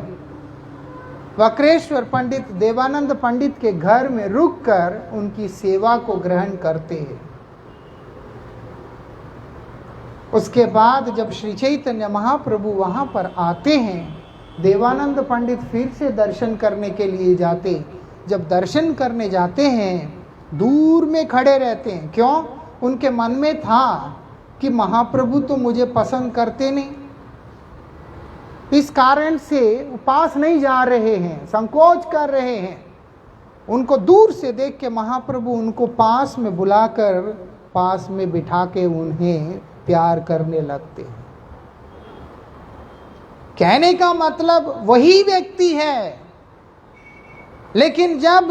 वक्रेश्वर पंडित देवानंद पंडित के घर में रुककर उनकी सेवा को ग्रहण करते हैं। उसके बाद जब श्री चैतन्य महाप्रभु वहां पर आते हैं, देवानंद पंडित फिर से दर्शन करने के लिए जाते। जब दर्शन करने जाते हैं, दूर में खड़े रहते हैं। क्यों? उनके मन में था कि महाप्रभु तो मुझे पसंद करते नहीं, इस कारण से पास नहीं जा रहे हैं, संकोच कर रहे हैं। उनको दूर से देख के महाप्रभु उनको पास में बुलाकर, पास में बिठा के उन्हें प्यार करने लगते हैं। कहने का मतलब वही व्यक्ति है, लेकिन जब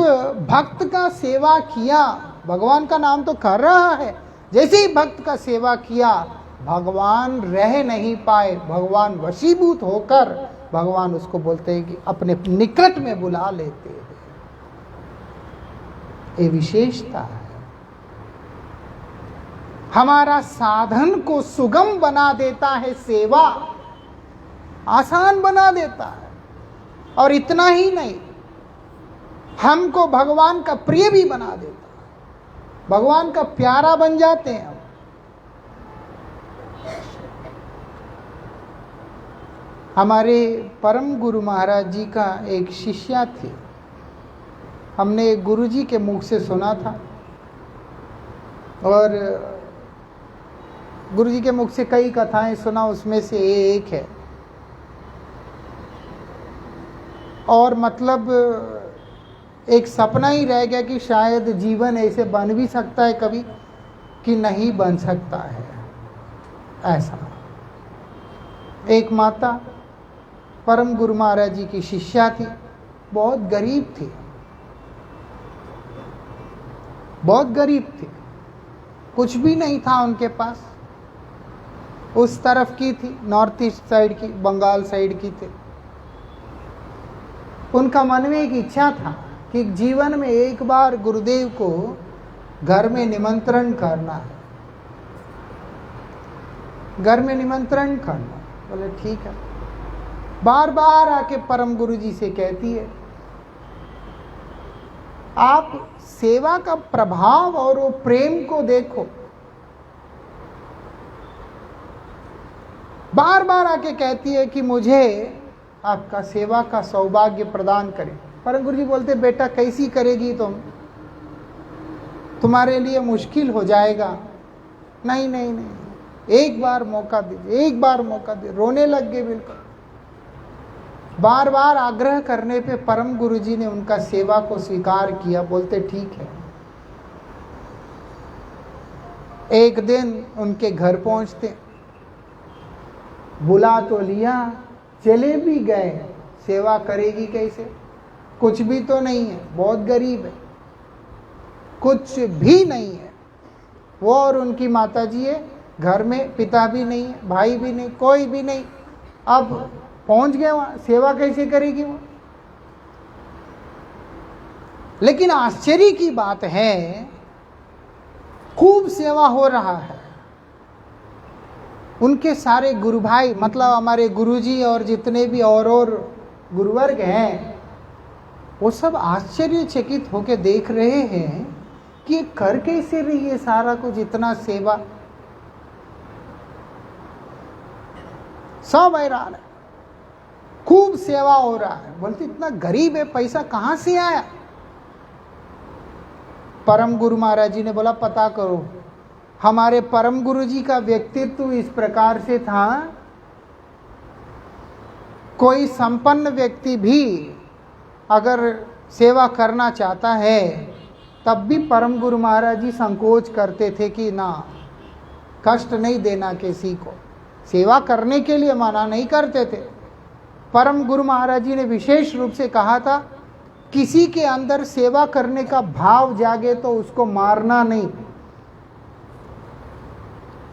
भक्त का सेवा किया, भगवान का नाम तो कर रहा है, जैसे ही भक्त का सेवा किया, भगवान रह नहीं पाए, भगवान वशीभूत होकर भगवान उसको बोलते हैं कि अपने निकट में बुला लेते हैं। ये विशेषता है। हमारा साधन को सुगम बना देता है, सेवा आसान बना देता है। और इतना ही नहीं, हमको भगवान का प्रिय भी बना देता है, भगवान का प्यारा बन जाते हैं हम। हमारे परम गुरु महाराज जी का एक शिष्या थी, हमने गुरु जी के मुख से सुना था, और गुरु जी के मुख से कई कथाएं सुना, उसमें से एक है। और मतलब एक सपना ही रह गया कि शायद जीवन ऐसे बन भी सकता है कभी, कि नहीं बन सकता है ऐसा। एक माता परम गुरु महाराज जी की शिष्या थी, बहुत गरीब थी, बहुत गरीब थी, कुछ भी नहीं था उनके पास। उस तरफ की थी, नॉर्थ ईस्ट साइड की, बंगाल साइड की थी। उनका मन में एक इच्छा था कि जीवन में एक बार गुरुदेव को घर में निमंत्रण करना है, घर में निमंत्रण करना। बोले ठीक है। बार बार आके परम गुरु जी से कहती है, आप सेवा का प्रभाव और वो प्रेम को देखो। बार बार आके कहती है कि मुझे आपका सेवा का सौभाग्य प्रदान करें। परम गुरु जी बोलते, बेटा कैसी करेगी तुम, तुम्हारे लिए मुश्किल हो जाएगा। नहीं नहीं नहीं, एक बार मौका दीजिए, एक बार मौका दीजिए। रोने लग गए बिल्कुल। बार बार आग्रह करने पे परम गुरु जी ने उनका सेवा को स्वीकार किया। बोलते ठीक है। एक दिन उनके घर पहुंचते, बुला तो लिया, चले भी गए। सेवा करेगी कैसे, कुछ भी तो नहीं है, बहुत गरीब है, कुछ भी नहीं है। वो और उनकी माता जी है, घर में पिता भी नहीं है, भाई भी नहीं, कोई भी नहीं। अब पहुंच गए वहां, सेवा कैसे करेगी वो। लेकिन आश्चर्य की बात है, खूब सेवा हो रहा है। उनके सारे गुरु भाई, मतलब हमारे गुरुजी और जितने भी और गुरुवर्ग हैं, वो सब आश्चर्यचकित होकर देख रहे हैं कि कर कैसे रही है सारा कुछ, इतना सेवा। सब हैरान है, खूब सेवा हो रहा है। बोलते इतना गरीब है, पैसा कहाँ से आया। परम गुरु महाराज जी ने बोला, पता करो। हमारे परम गुरु जी का व्यक्तित्व इस प्रकार से था कोई संपन्न व्यक्ति भी अगर सेवा करना चाहता है तब भी परम गुरु महाराज जी संकोच करते थे कि ना, कष्ट नहीं देना किसी को, सेवा करने के लिए मना नहीं करते थे। परम गुरु महाराज जी ने विशेष रूप से कहा था, किसी के अंदर सेवा करने का भाव जागे तो उसको मारना नहीं।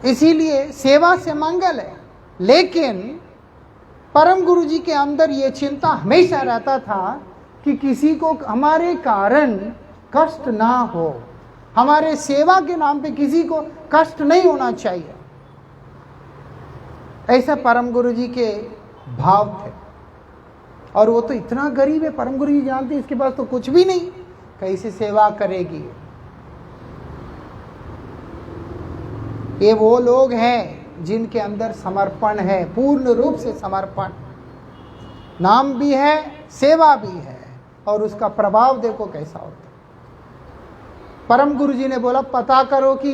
इसीलिए सेवा से मंगल है, लेकिन परम गुरु जी के अंदर ये चिंता हमेशा रहता था कि किसी को हमारे कारण कष्ट ना हो, हमारे सेवा के नाम पे किसी को कष्ट नहीं होना चाहिए। ऐसा परम गुरु जी के भाव थे। और वो तो इतना गरीब है, परम गुरु जी जानते इसके पास तो कुछ भी नहीं, कैसे सेवा करेगी। ये वो लोग हैं जिनके अंदर समर्पण है, पूर्ण रूप से समर्पण। नाम भी है, सेवा भी है, और उसका प्रभाव देखो कैसा होता। परम गुरु जी ने बोला, पता करो कि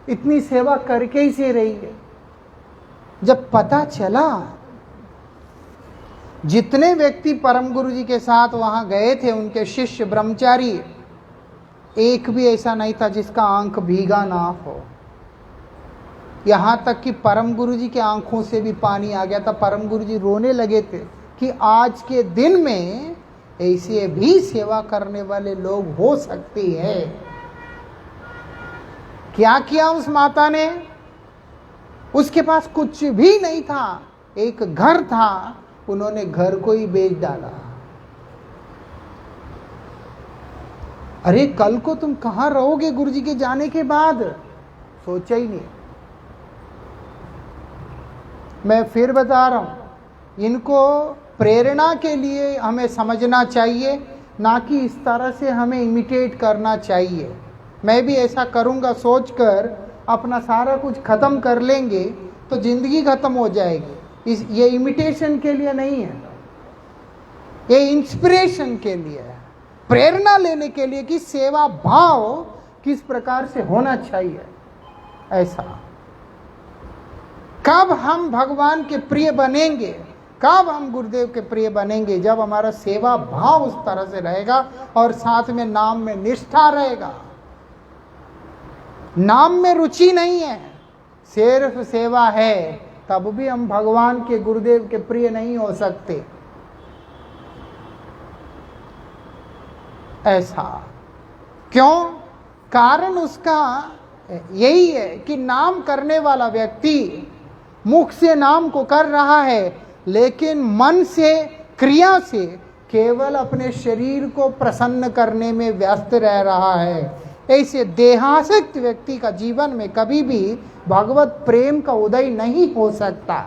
इतनी सेवा करके ही से रही है। जब पता चला, जितने व्यक्ति परम गुरु जी के साथ वहां गए थे, उनके शिष्य ब्रह्मचारी, एक भी ऐसा नहीं था जिसका आंख भीगा ना हो। यहां तक कि परम गुरु जी के आंखों से भी पानी आ गया था। परम गुरु जी रोने लगे थे कि आज के दिन में ऐसे भी सेवा करने वाले लोग हो सकते हैं। क्या किया उस माता ने? उसके पास कुछ भी नहीं था, एक घर था, उन्होंने घर को ही बेच डाला। अरे कल को तुम कहां रहोगे गुरुजी के जाने के बाद? सोचा ही नहीं। मैं फिर बता रहा हूं, इनको प्रेरणा के लिए हमें समझना चाहिए, ना कि इस तरह से हमें इमिटेट करना चाहिए। मैं भी ऐसा करूंगा सोचकर अपना सारा कुछ खत्म कर लेंगे तो जिंदगी खत्म हो जाएगी। ये इमिटेशन के लिए नहीं है, ये इंस्पिरेशन के लिए है, प्रेरणा लेने के लिए कि सेवा भाव किस प्रकार से होना चाहिए। ऐसा कब हम भगवान के प्रिय बनेंगे, कब हम गुरुदेव के प्रिय बनेंगे? जब हमारा सेवा भाव उस तरह से रहेगा और साथ में नाम में निष्ठा रहेगा। नाम में रुचि नहीं है, सिर्फ सेवा है, तब भी हम भगवान के गुरुदेव के प्रिय नहीं हो सकते। ऐसा क्यों? कारण उसका यही है कि नाम करने वाला व्यक्ति मुख से नाम को कर रहा है, लेकिन मन से, क्रिया से केवल अपने शरीर को प्रसन्न करने में व्यस्त रह रहा है। ऐसे देहासक्त व्यक्ति का जीवन में कभी भी भगवत प्रेम का उदय नहीं हो सकता।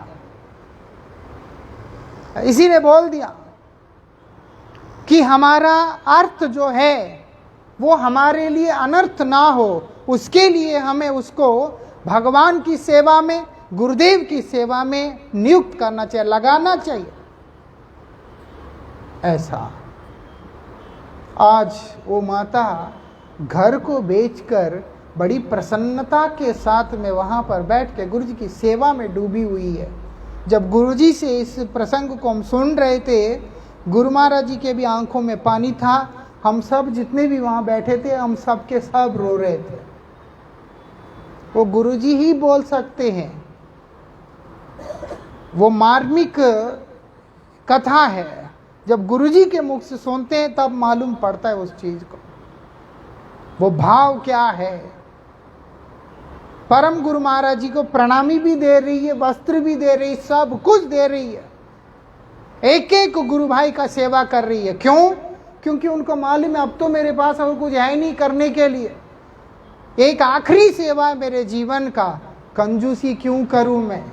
इसी ने बोल दिया कि हमारा अर्थ जो है वो हमारे लिए अनर्थ ना हो, उसके लिए हमें उसको भगवान की सेवा में, गुरुदेव की सेवा में नियुक्त करना चाहिए, लगाना चाहिए। ऐसा आज वो माता घर को बेचकर बड़ी प्रसन्नता के साथ में वहां पर बैठ के गुरु जी की सेवा में डूबी हुई है। जब गुरु जी से इस प्रसंग को हम सुन रहे थे, गुरु महाराज जी के भी आंखों में पानी था। हम सब जितने भी वहां बैठे थे, हम सब के सब रो रहे थे। वो गुरु जी ही बोल सकते हैं, वो मार्मिक कथा है। जब गुरु जी के मुख से सुनते हैं तब मालूम पड़ता है उस चीज को, वो भाव क्या है। परम गुरु महाराज जी को प्रणामी भी दे रही है, वस्त्र भी दे रही है, सब कुछ दे रही है, एक एक गुरु भाई का सेवा कर रही है। क्यों? क्योंकि उनको मालूम है अब तो मेरे पास और कुछ है नहीं करने के लिए, एक आखिरी सेवा है मेरे जीवन का, कंजूसी क्यों करूं मैं,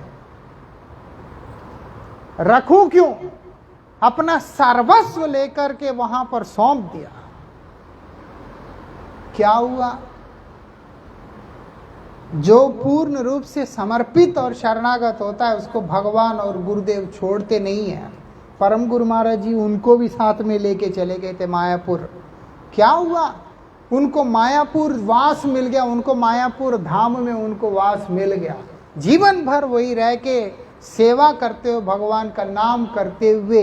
रखूं क्यों? अपना सर्वस्व लेकर के वहां पर सौंप दिया। क्या हुआ? जो पूर्ण रूप से समर्पित और शरणागत होता है उसको भगवान और गुरुदेव छोड़ते नहीं है। परम गुरु महाराज जी उनको भी साथ में लेके चले गए थे मायापुर। क्या हुआ? उनको मायापुर वास मिल गया, उनको मायापुर धाम में उनको वास मिल गया। जीवन भर वही रह के सेवा करते हुए, भगवान का नाम करते हुए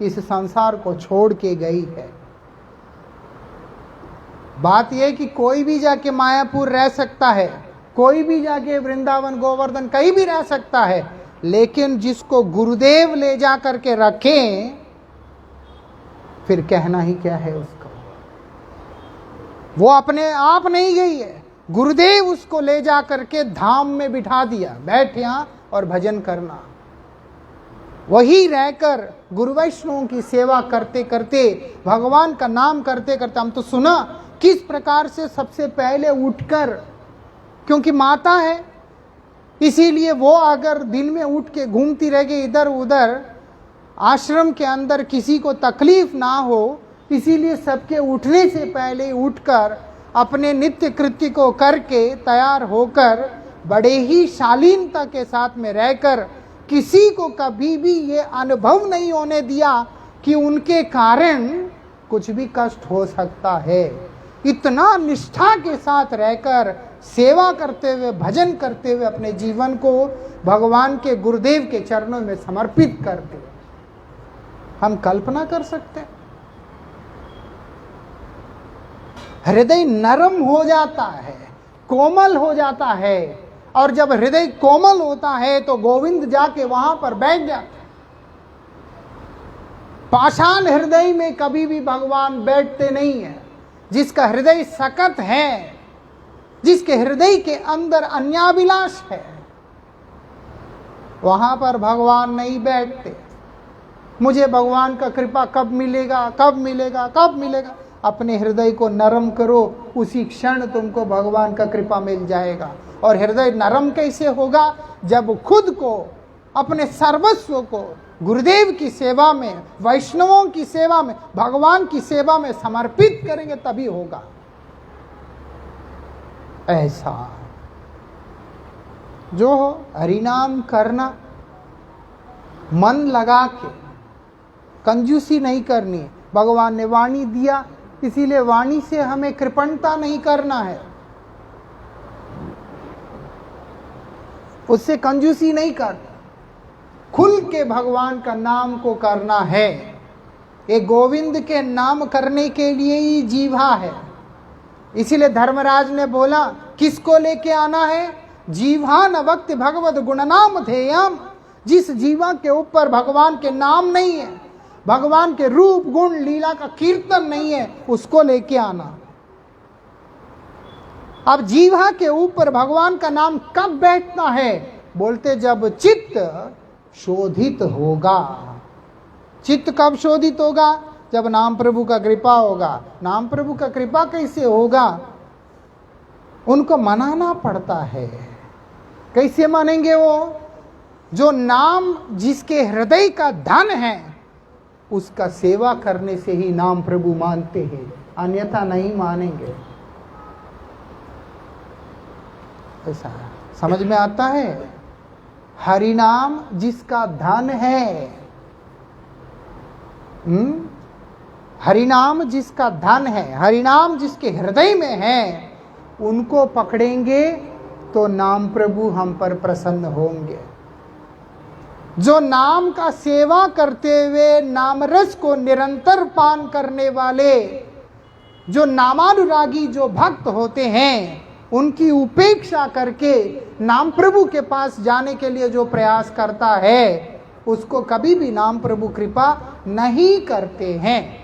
इस संसार को छोड़ के गई है। बात यह कि कोई भी जाके मायापुर रह सकता है, कोई भी जाके वृंदावन गोवर्धन कहीं भी रह सकता है, लेकिन जिसको गुरुदेव ले जा करके रखें, फिर कहना ही क्या है उसको। वो अपने आप नहीं गई है, गुरुदेव उसको ले जा करके धाम में बिठा दिया, बैठ यहां और भजन करना। वही रहकर गुरु वैष्णवों की सेवा करते करते, भगवान का नाम करते करते, हम तो सुना किस प्रकार से सबसे पहले उठकर, क्योंकि माता है इसीलिए वो अगर दिन में उठ के घूमती रह गई इधर उधर, आश्रम के अंदर किसी को तकलीफ ना हो, इसीलिए सबके उठने से पहले उठकर अपने नित्य कृत्य को करके तैयार होकर बड़े ही शालीनता के साथ में रहकर किसी को कभी भी ये अनुभव नहीं होने दिया कि उनके कारण कुछ भी कष्ट हो सकता है। इतना निष्ठा के साथ रहकर सेवा करते हुए, भजन करते हुए अपने जीवन को भगवान के गुरुदेव के चरणों में समर्पित करते, हम कल्पना कर सकते हैं। हृदय नरम हो जाता है, कोमल हो जाता है, और जब हृदय कोमल होता है तो गोविंद जाके वहां पर बैठ जाते। पाषाण हृदय में कभी भी भगवान बैठते नहीं है। जिसका हृदय सकत है, जिसके हृदय के अंदर अन्याभिलाष है, वहां पर भगवान नहीं बैठते। मुझे भगवान का कृपा कब मिलेगा, कब मिलेगा, कब मिलेगा। अपने हृदय को नरम करो, उसी क्षण तुमको भगवान का कृपा मिल जाएगा। और हृदय नरम कैसे होगा? जब खुद को, अपने सर्वस्व को गुरुदेव की सेवा में, वैष्णवों की सेवा में, भगवान की सेवा में समर्पित करेंगे, तभी होगा ऐसा। जो हो हरिनाम करना, मन लगा के, कंजूसी नहीं करनी। भगवान ने वाणी दिया, इसीलिए वाणी से हमें कृपणता नहीं करना है, उससे कंजूसी नहीं करना, खुल के भगवान का नाम को करना है। ये गोविंद के नाम करने के लिए ही जीवा है। इसीलिए धर्मराज ने बोला, किसको लेके आना है? जीवा न वक्त भगवत गुण नाम ध्येयम। जिस जीवा के ऊपर भगवान के नाम नहीं है, भगवान के रूप गुण लीला का कीर्तन नहीं है, उसको लेके आना। अब जीवा के ऊपर भगवान का नाम कब बैठना है? बोलते जब चित्त शोधित होगा। चित्त कब शोधित होगा? जब नाम प्रभु का कृपा होगा। नाम प्रभु का कृपा कैसे होगा? उनको मनाना पड़ता है। कैसे मानेंगे वो? जो नाम जिसके हृदय का धन है, उसका सेवा करने से ही नाम प्रभु मानते हैं, अन्यथा नहीं मानेंगे। ऐसा समझ में आता है? हरिनाम जिसका धन है, हरिनाम जिसका धन है, हरिनाम जिसके हृदय में है, उनको पकड़ेंगे तो नाम प्रभु हम पर प्रसन्न होंगे। जो नाम का सेवा करते हुए नाम रस को निरंतर पान करने वाले, जो नामानुरागी जो भक्त होते हैं, उनकी उपेक्षा करके नाम प्रभु के पास जाने के लिए जो प्रयास करता है, उसको कभी भी नाम प्रभु कृपा नहीं करते हैं।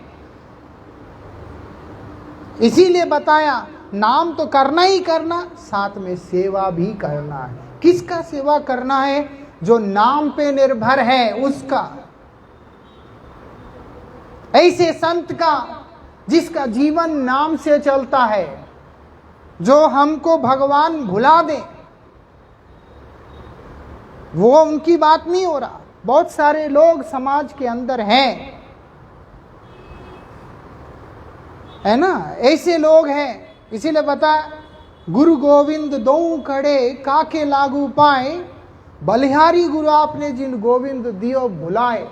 इसीलिए बताया, नाम तो करना ही करना, साथ में सेवा भी करना है। किसका सेवा करना है? जो नाम पे निर्भर है उसका। ऐसे संत का जिसका जीवन नाम से चलता है, जो हमको भगवान भुला दे, वो उनकी बात नहीं हो रहा। बहुत सारे लोग समाज के अंदर हैं, है ना, ऐसे लोग हैं। इसीलिए बता, गुरु गोविंद दो खड़े काके लागू पाए, बलिहारी गुरु आपने जिन गोविंद दियो भुलाए।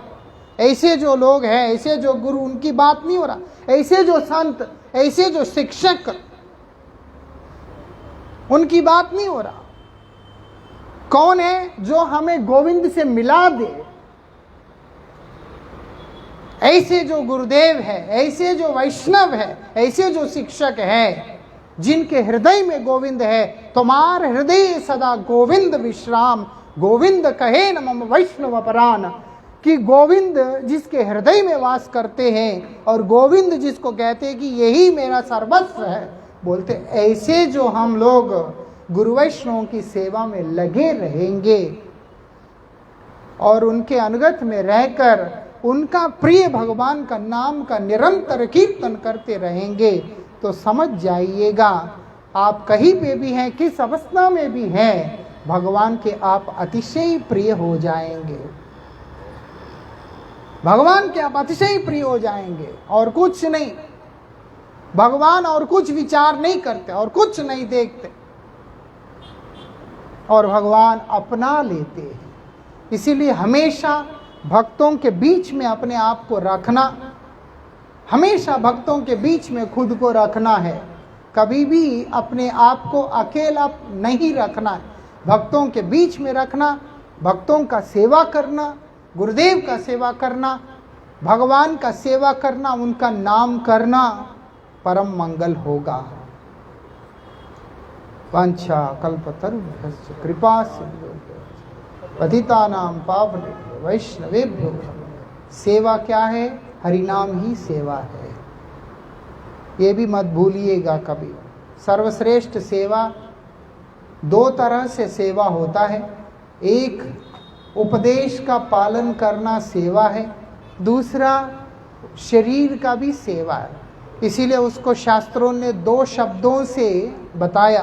ऐसे जो लोग हैं, ऐसे जो गुरु, उनकी बात नहीं हो रहा। ऐसे जो संत, ऐसे जो शिक्षक, उनकी बात नहीं हो रहा। कौन है जो हमें गोविंद से मिला दे? ऐसे जो गुरुदेव है, ऐसे जो वैष्णव है, ऐसे जो शिक्षक है, जिनके हृदय में गोविंद है। तुम्हार हृदय सदा गोविंद विश्राम, गोविंद कहे न मम वैष्णव परान। कि गोविंद जिसके हृदय में वास करते हैं और गोविंद जिसको कहते हैं कि यही मेरा सर्वस्व है, बोलते ऐसे जो हम लोग गुरु वैष्णवों की सेवा में लगे रहेंगे और उनके अनुगत में रहकर उनका प्रिय भगवान का नाम का निरंतर कीर्तन करते रहेंगे, तो समझ जाइएगा आप कहीं पे भी हैं, किस अवस्था में भी हैं, भगवान के आप अतिशय प्रिय हो जाएंगे। भगवान के आप अतिशय प्रिय हो जाएंगे और कुछ नहीं। भगवान और कुछ विचार नहीं करते और कुछ नहीं देखते और भगवान अपना लेते हैं। इसीलिए हमेशा भक्तों के बीच में अपने आप को रखना, हमेशा भक्तों के बीच में खुद को रखना है। कभी भी अपने आप को अकेला नहीं रखना है, भक्तों के बीच में रखना, भक्तों का सेवा करना, गुरुदेव का सेवा करना, भगवान का सेवा करना, उनका नाम करना परम मंगल होगा। वांछा कल्पतरुभ्यश्च कृपा सिंधुभ्यश्च पतितानां पावनेभ्यो वैष्णवेभ्यो नमः। सेवा क्या है? हरिनाम ही सेवा है, ये भी मत भूलिएगा कभी। सर्वश्रेष्ठ सेवा, दो तरह से सेवा होता है। एक उपदेश का पालन करना सेवा है, दूसरा शरीर का भी सेवा है। इसीलिए उसको शास्त्रों ने दो शब्दों से बताया,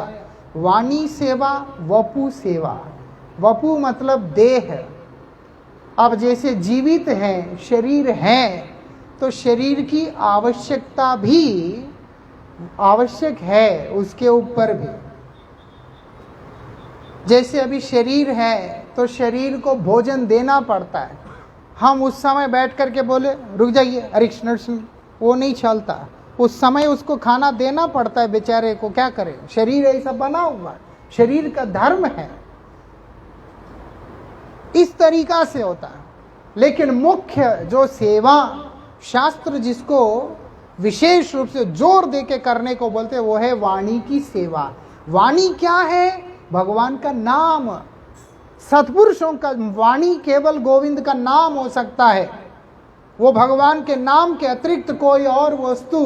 वाणी सेवा, वपु सेवा। वपु मतलब देह। अब जैसे जीवित हैं, शरीर है, तो शरीर की आवश्यकता भी आवश्यक है, उसके ऊपर भी। जैसे अभी शरीर है तो शरीर को भोजन देना पड़ता है। हम उस समय बैठ करके बोले रुक जाइए, अरे वो नहीं चलता। उस समय उसको खाना देना पड़ता है बेचारे को, क्या करें, शरीर ऐसा बना हुआ, शरीर का धर्म है, इस तरीका से होता है। लेकिन मुख्य जो सेवा शास्त्र जिसको विशेष रूप से जोर देके करने को बोलते हैं, वो है वाणी की सेवा। वाणी क्या है? भगवान का नाम। सत्पुरुषों का वाणी केवल गोविंद का नाम हो सकता है। वो भगवान के नाम के अतिरिक्त कोई और वस्तु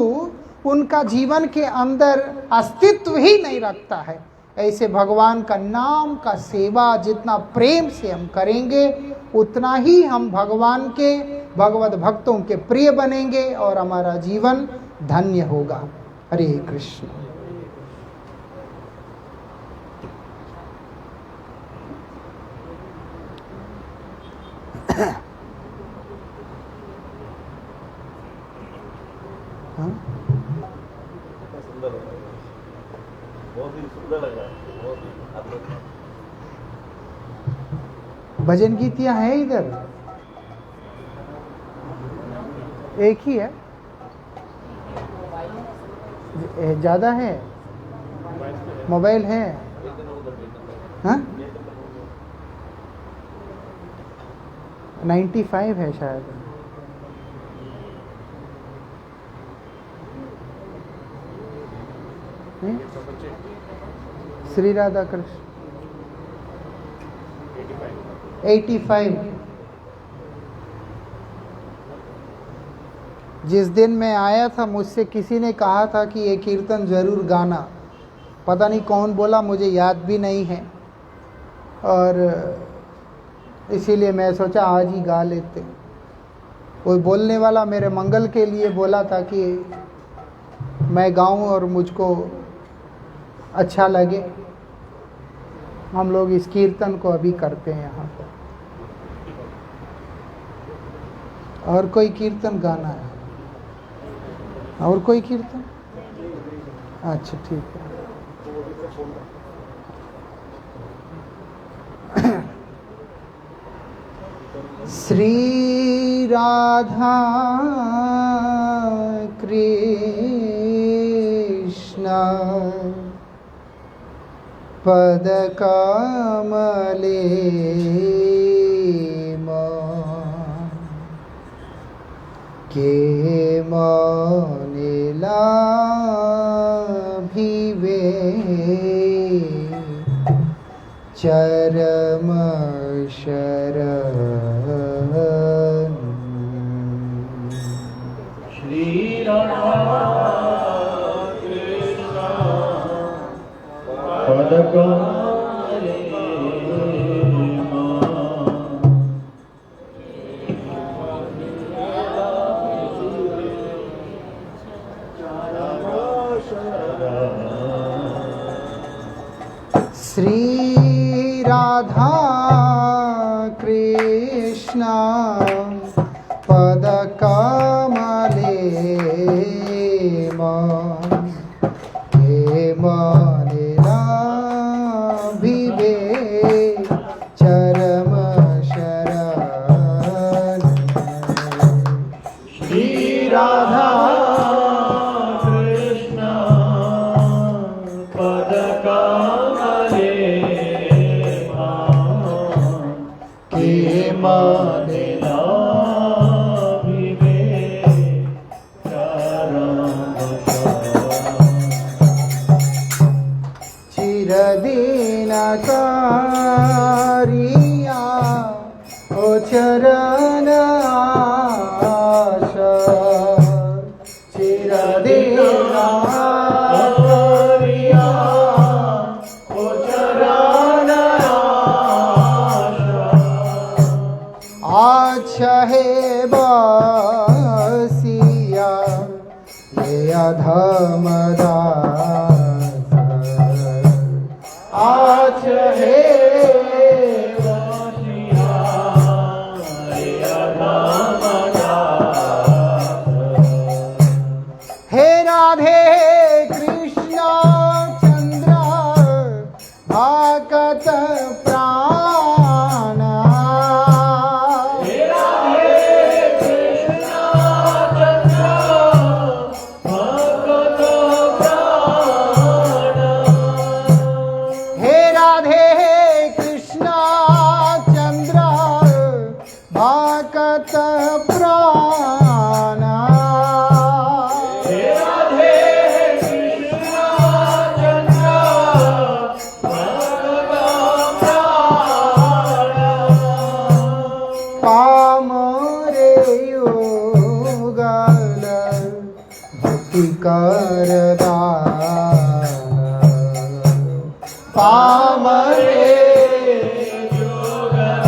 उनका जीवन के अंदर अस्तित्व ही नहीं रखता है। ऐसे भगवान का नाम का सेवा जितना प्रेम से हम करेंगे, उतना ही हम भगवान के भगवत भक्तों के प्रिय बनेंगे और हमारा जीवन धन्य होगा। हरे कृष्ण। हाँ? बहुत ही सुंदर लग रहा है, बहुत ही। भजन गीतियां हैं इधर, एक ही है, ज्यादा है, मोबाइल है। हाँ 95 है शायद। श्री राधा कृष्ण 85। जिस दिन मैं आया था मुझसे किसी ने कहा था कि ये कीर्तन जरूर गाना, पता नहीं कौन बोला, मुझे याद भी नहीं है, और इसीलिए मैं सोचा आज ही गा लेते। कोई बोलने वाला मेरे मंगल के लिए बोला था कि मैं गाऊं और मुझको अच्छा लगे। हम लोग इस कीर्तन को अभी करते हैं यहाँ पर। और कोई कीर्तन गाना है? और कोई कीर्तन? अच्छा ठीक है। श्री राधा कृष्ण पद कमले के मनिला भिवे चरम शरण। श्री राधा कृष्ण पद कमले श्री राधा कृष्ण पद कमले के मनिला भिवे चरम शरण। श्री राधा कृष्ण पद कमले के मनिला चिरदीनकारिया ओ चरण आशा। चिरदीनकारिया ओ चरण आशा है बसिया ये अधमदास। आज है बसिया ये अधमदास। हे राधे कृष्ण चंद्र भागत प्राण। हे राधे कृष्ण चंद्र भागत प्राण। हे राधे कृष्ण चंद्र भागत प्राण। हे राधे कृष्ण चंद्र भागत प्राण। पामरे युगल भक्ति करदान। पामरे युगल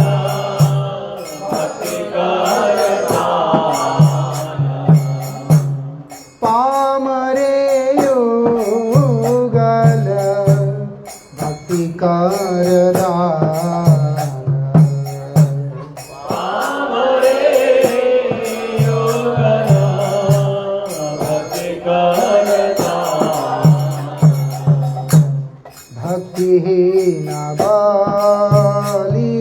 भक्ति करदान। पामरे युगल भक्ति करदान। पामरे युगल भक्ति करदान। भक्तिहीन बाली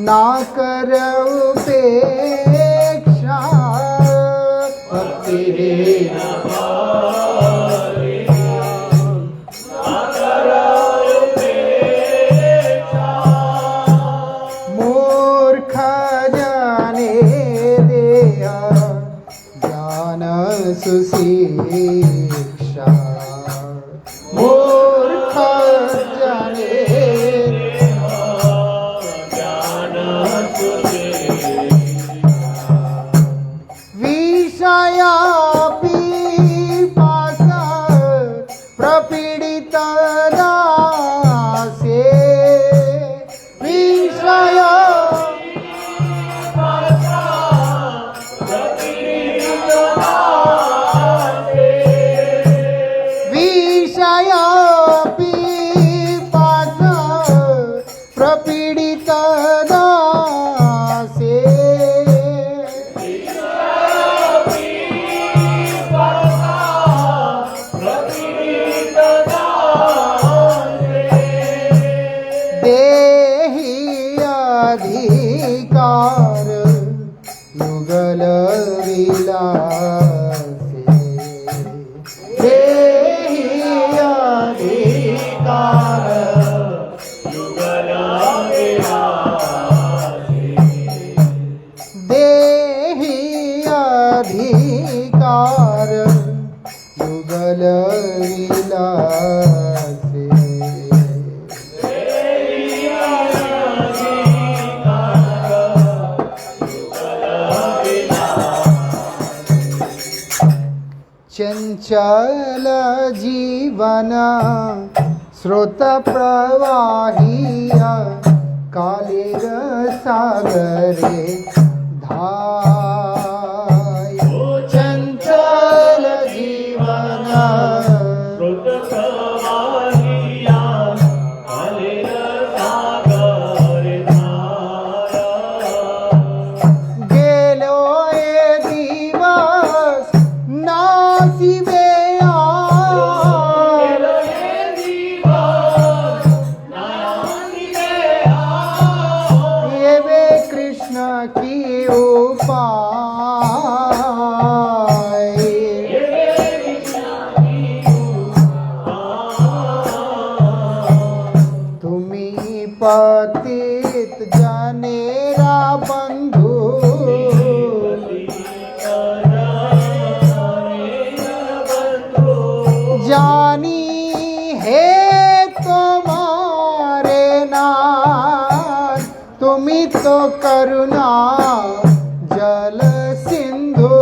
ना कर उपेक्षा। भक्तिहीन बाली ना कर उपेक्षा। मूर्ख जाने देया ज्ञान सुशिक्षा। मूर्ख जाने ज्ञान सुशिक्षा। चंचल जीवन स्रोत प्रवाहीय कालेर सागरे धाय। चंचल जीवन स्रोत प्रवाहीया कालेर सागरे धाय। गेलो ए दिवस नासिबे कृष्ण की उपाय। तुम्ही पतित जनेरा बंधु जानी है तुम्हारे नाम। तुम्ही तो करुणा जल सिंधु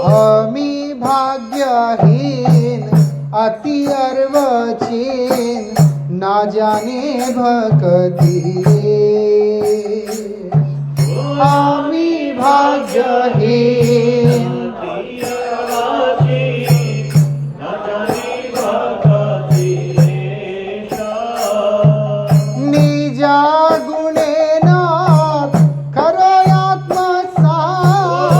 अमी भाग्यहीन अति अर्वचीन ना जाने भक्ति। आमी भाग्यहीन निजा गुणेन करो आत्मसात।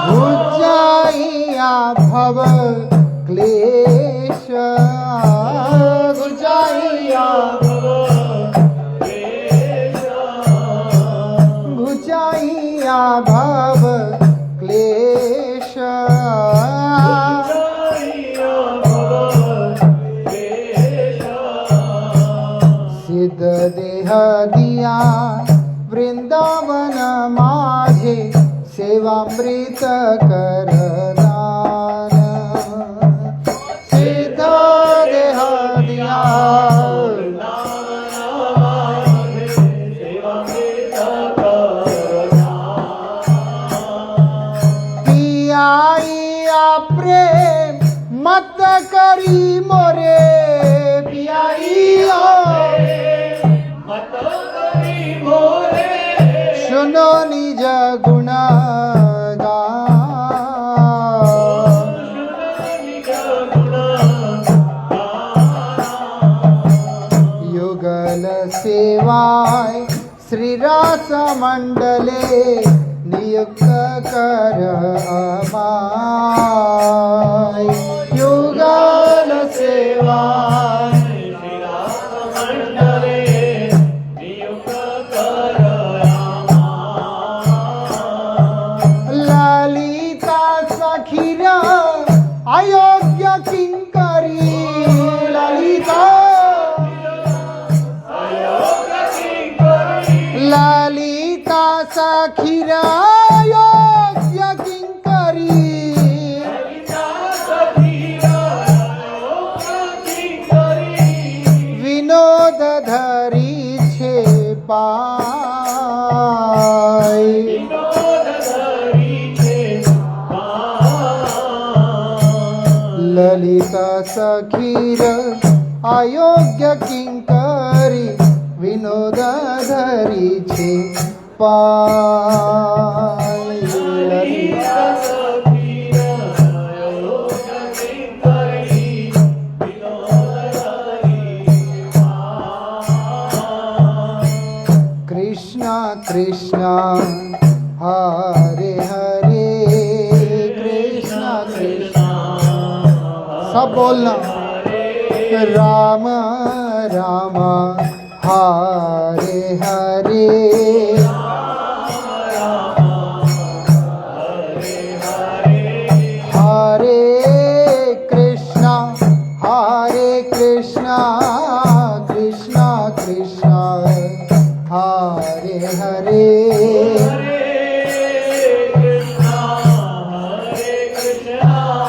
गुजाइया भव क्लेश गुजाइया गुजाइया भव क्लेश। सिद्ध देह दिया वृंदावन माझे सेवामृत करदान। सिद्ध देह दिया पियाइया प्रेम मत करी मोरे पियाइया सुनो निज गुण युगल सेवाय श्री रास मंडले नियुक्त कर अमाय। युगल सेवाय ललिता सखीरा अयोग्य किंकरी। ललिता ललिता सखीरा अयोग्य किंकरी। विनोद धरी छे पाय। ललिता सखीर अयोग्य किंकरी विनोद धरी छे पाय। कृष्ण कृष्ण हरे हरे कृष्ण कृष्ण सब बोलना। Ram Ram Hare Hare Hare Krishna Krishna Krishna Hare Hare. Hare Krishna, Hare Krishna.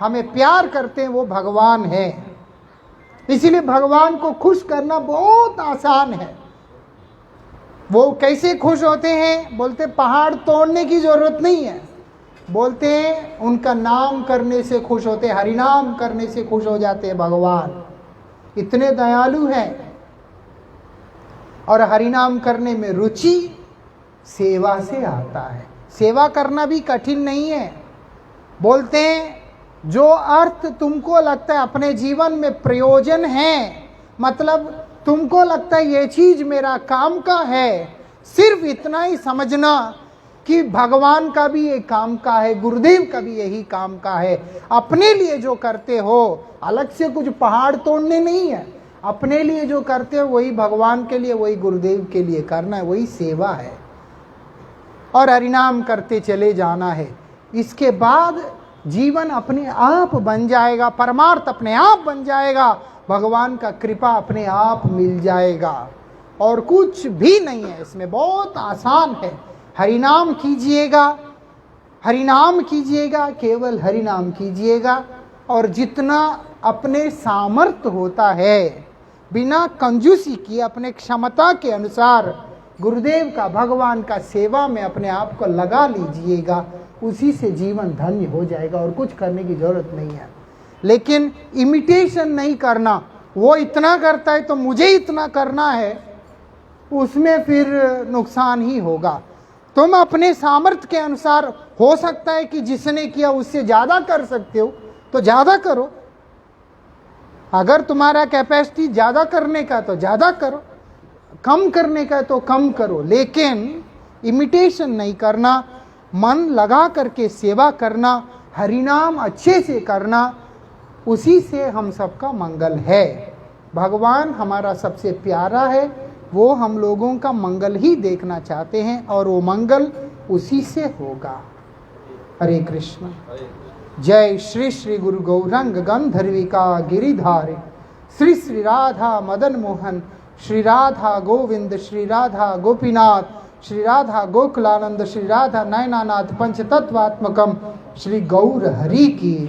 हमें प्यार करते हैं वो भगवान है। इसीलिए भगवान को खुश करना बहुत आसान है। वो कैसे खुश होते हैं? बोलते पहाड़ तोड़ने की जरूरत नहीं है, बोलते हैं उनका नाम करने से खुश होते, हरिनाम करने से खुश हो जाते हैं भगवान। इतने दयालु हैं। और हरिनाम करने में रुचि सेवा से आता है। सेवा करना भी कठिन नहीं है। बोलते हैं जो अर्थ तुमको लगता है अपने जीवन में प्रयोजन है, मतलब तुमको लगता है ये चीज मेरा काम का है, सिर्फ इतना ही समझना कि भगवान का भी ये काम का है, गुरुदेव का भी यही काम का है। अपने लिए जो करते हो, अलग से कुछ पहाड़ तोड़ने नहीं है, अपने लिए जो करते हो वही भगवान के लिए, वही गुरुदेव के लिए करना है, वही सेवा है। और हरिनाम करते चले जाना है। इसके बाद जीवन अपने आप बन जाएगा, परमार्थ अपने आप बन जाएगा, भगवान का कृपा अपने आप मिल जाएगा। और कुछ भी नहीं है इसमें, बहुत आसान है। हरिनाम कीजिएगा, हरिनाम कीजिएगा, केवल हरिनाम कीजिएगा। और जितना अपने सामर्थ्य होता है, बिना कंजूसी किए अपने क्षमता के अनुसार गुरुदेव का, भगवान का सेवा में अपने आप को लगा लीजिएगा। उसी से जीवन धन्य हो जाएगा और कुछ करने की जरूरत नहीं है। लेकिन इमिटेशन नहीं करना, वो इतना करता है तो मुझे इतना करना है, उसमें फिर नुकसान ही होगा। तुम अपने सामर्थ्य के अनुसार, हो सकता है कि जिसने किया उससे ज़्यादा कर सकते हो तो ज़्यादा करो। अगर तुम्हारा कैपेसिटी ज़्यादा करने का तो ज़्यादा करो, कम करने का तो कम करो। लेकिन इमिटेशन नहीं करना, मन लगा करके सेवा करना, हरिनाम अच्छे से करना, उसी से हम सबका मंगल है। भगवान हमारा सबसे प्यारा है, वो हम लोगों का मंगल ही देखना चाहते हैं और वो मंगल उसी से होगा। हरे कृष्ण। जय श्री श्री गुरु गौरंग गंधर्विका गिरिधारी, श्री श्री राधा मदन मोहन, श्री राधा गोविंद, श्री राधा गोपीनाथ, श्री राधा गोकुलानंद, श्री राधा नयनानाथ पंचतत्वात्मकम, श्री गौर हरि की।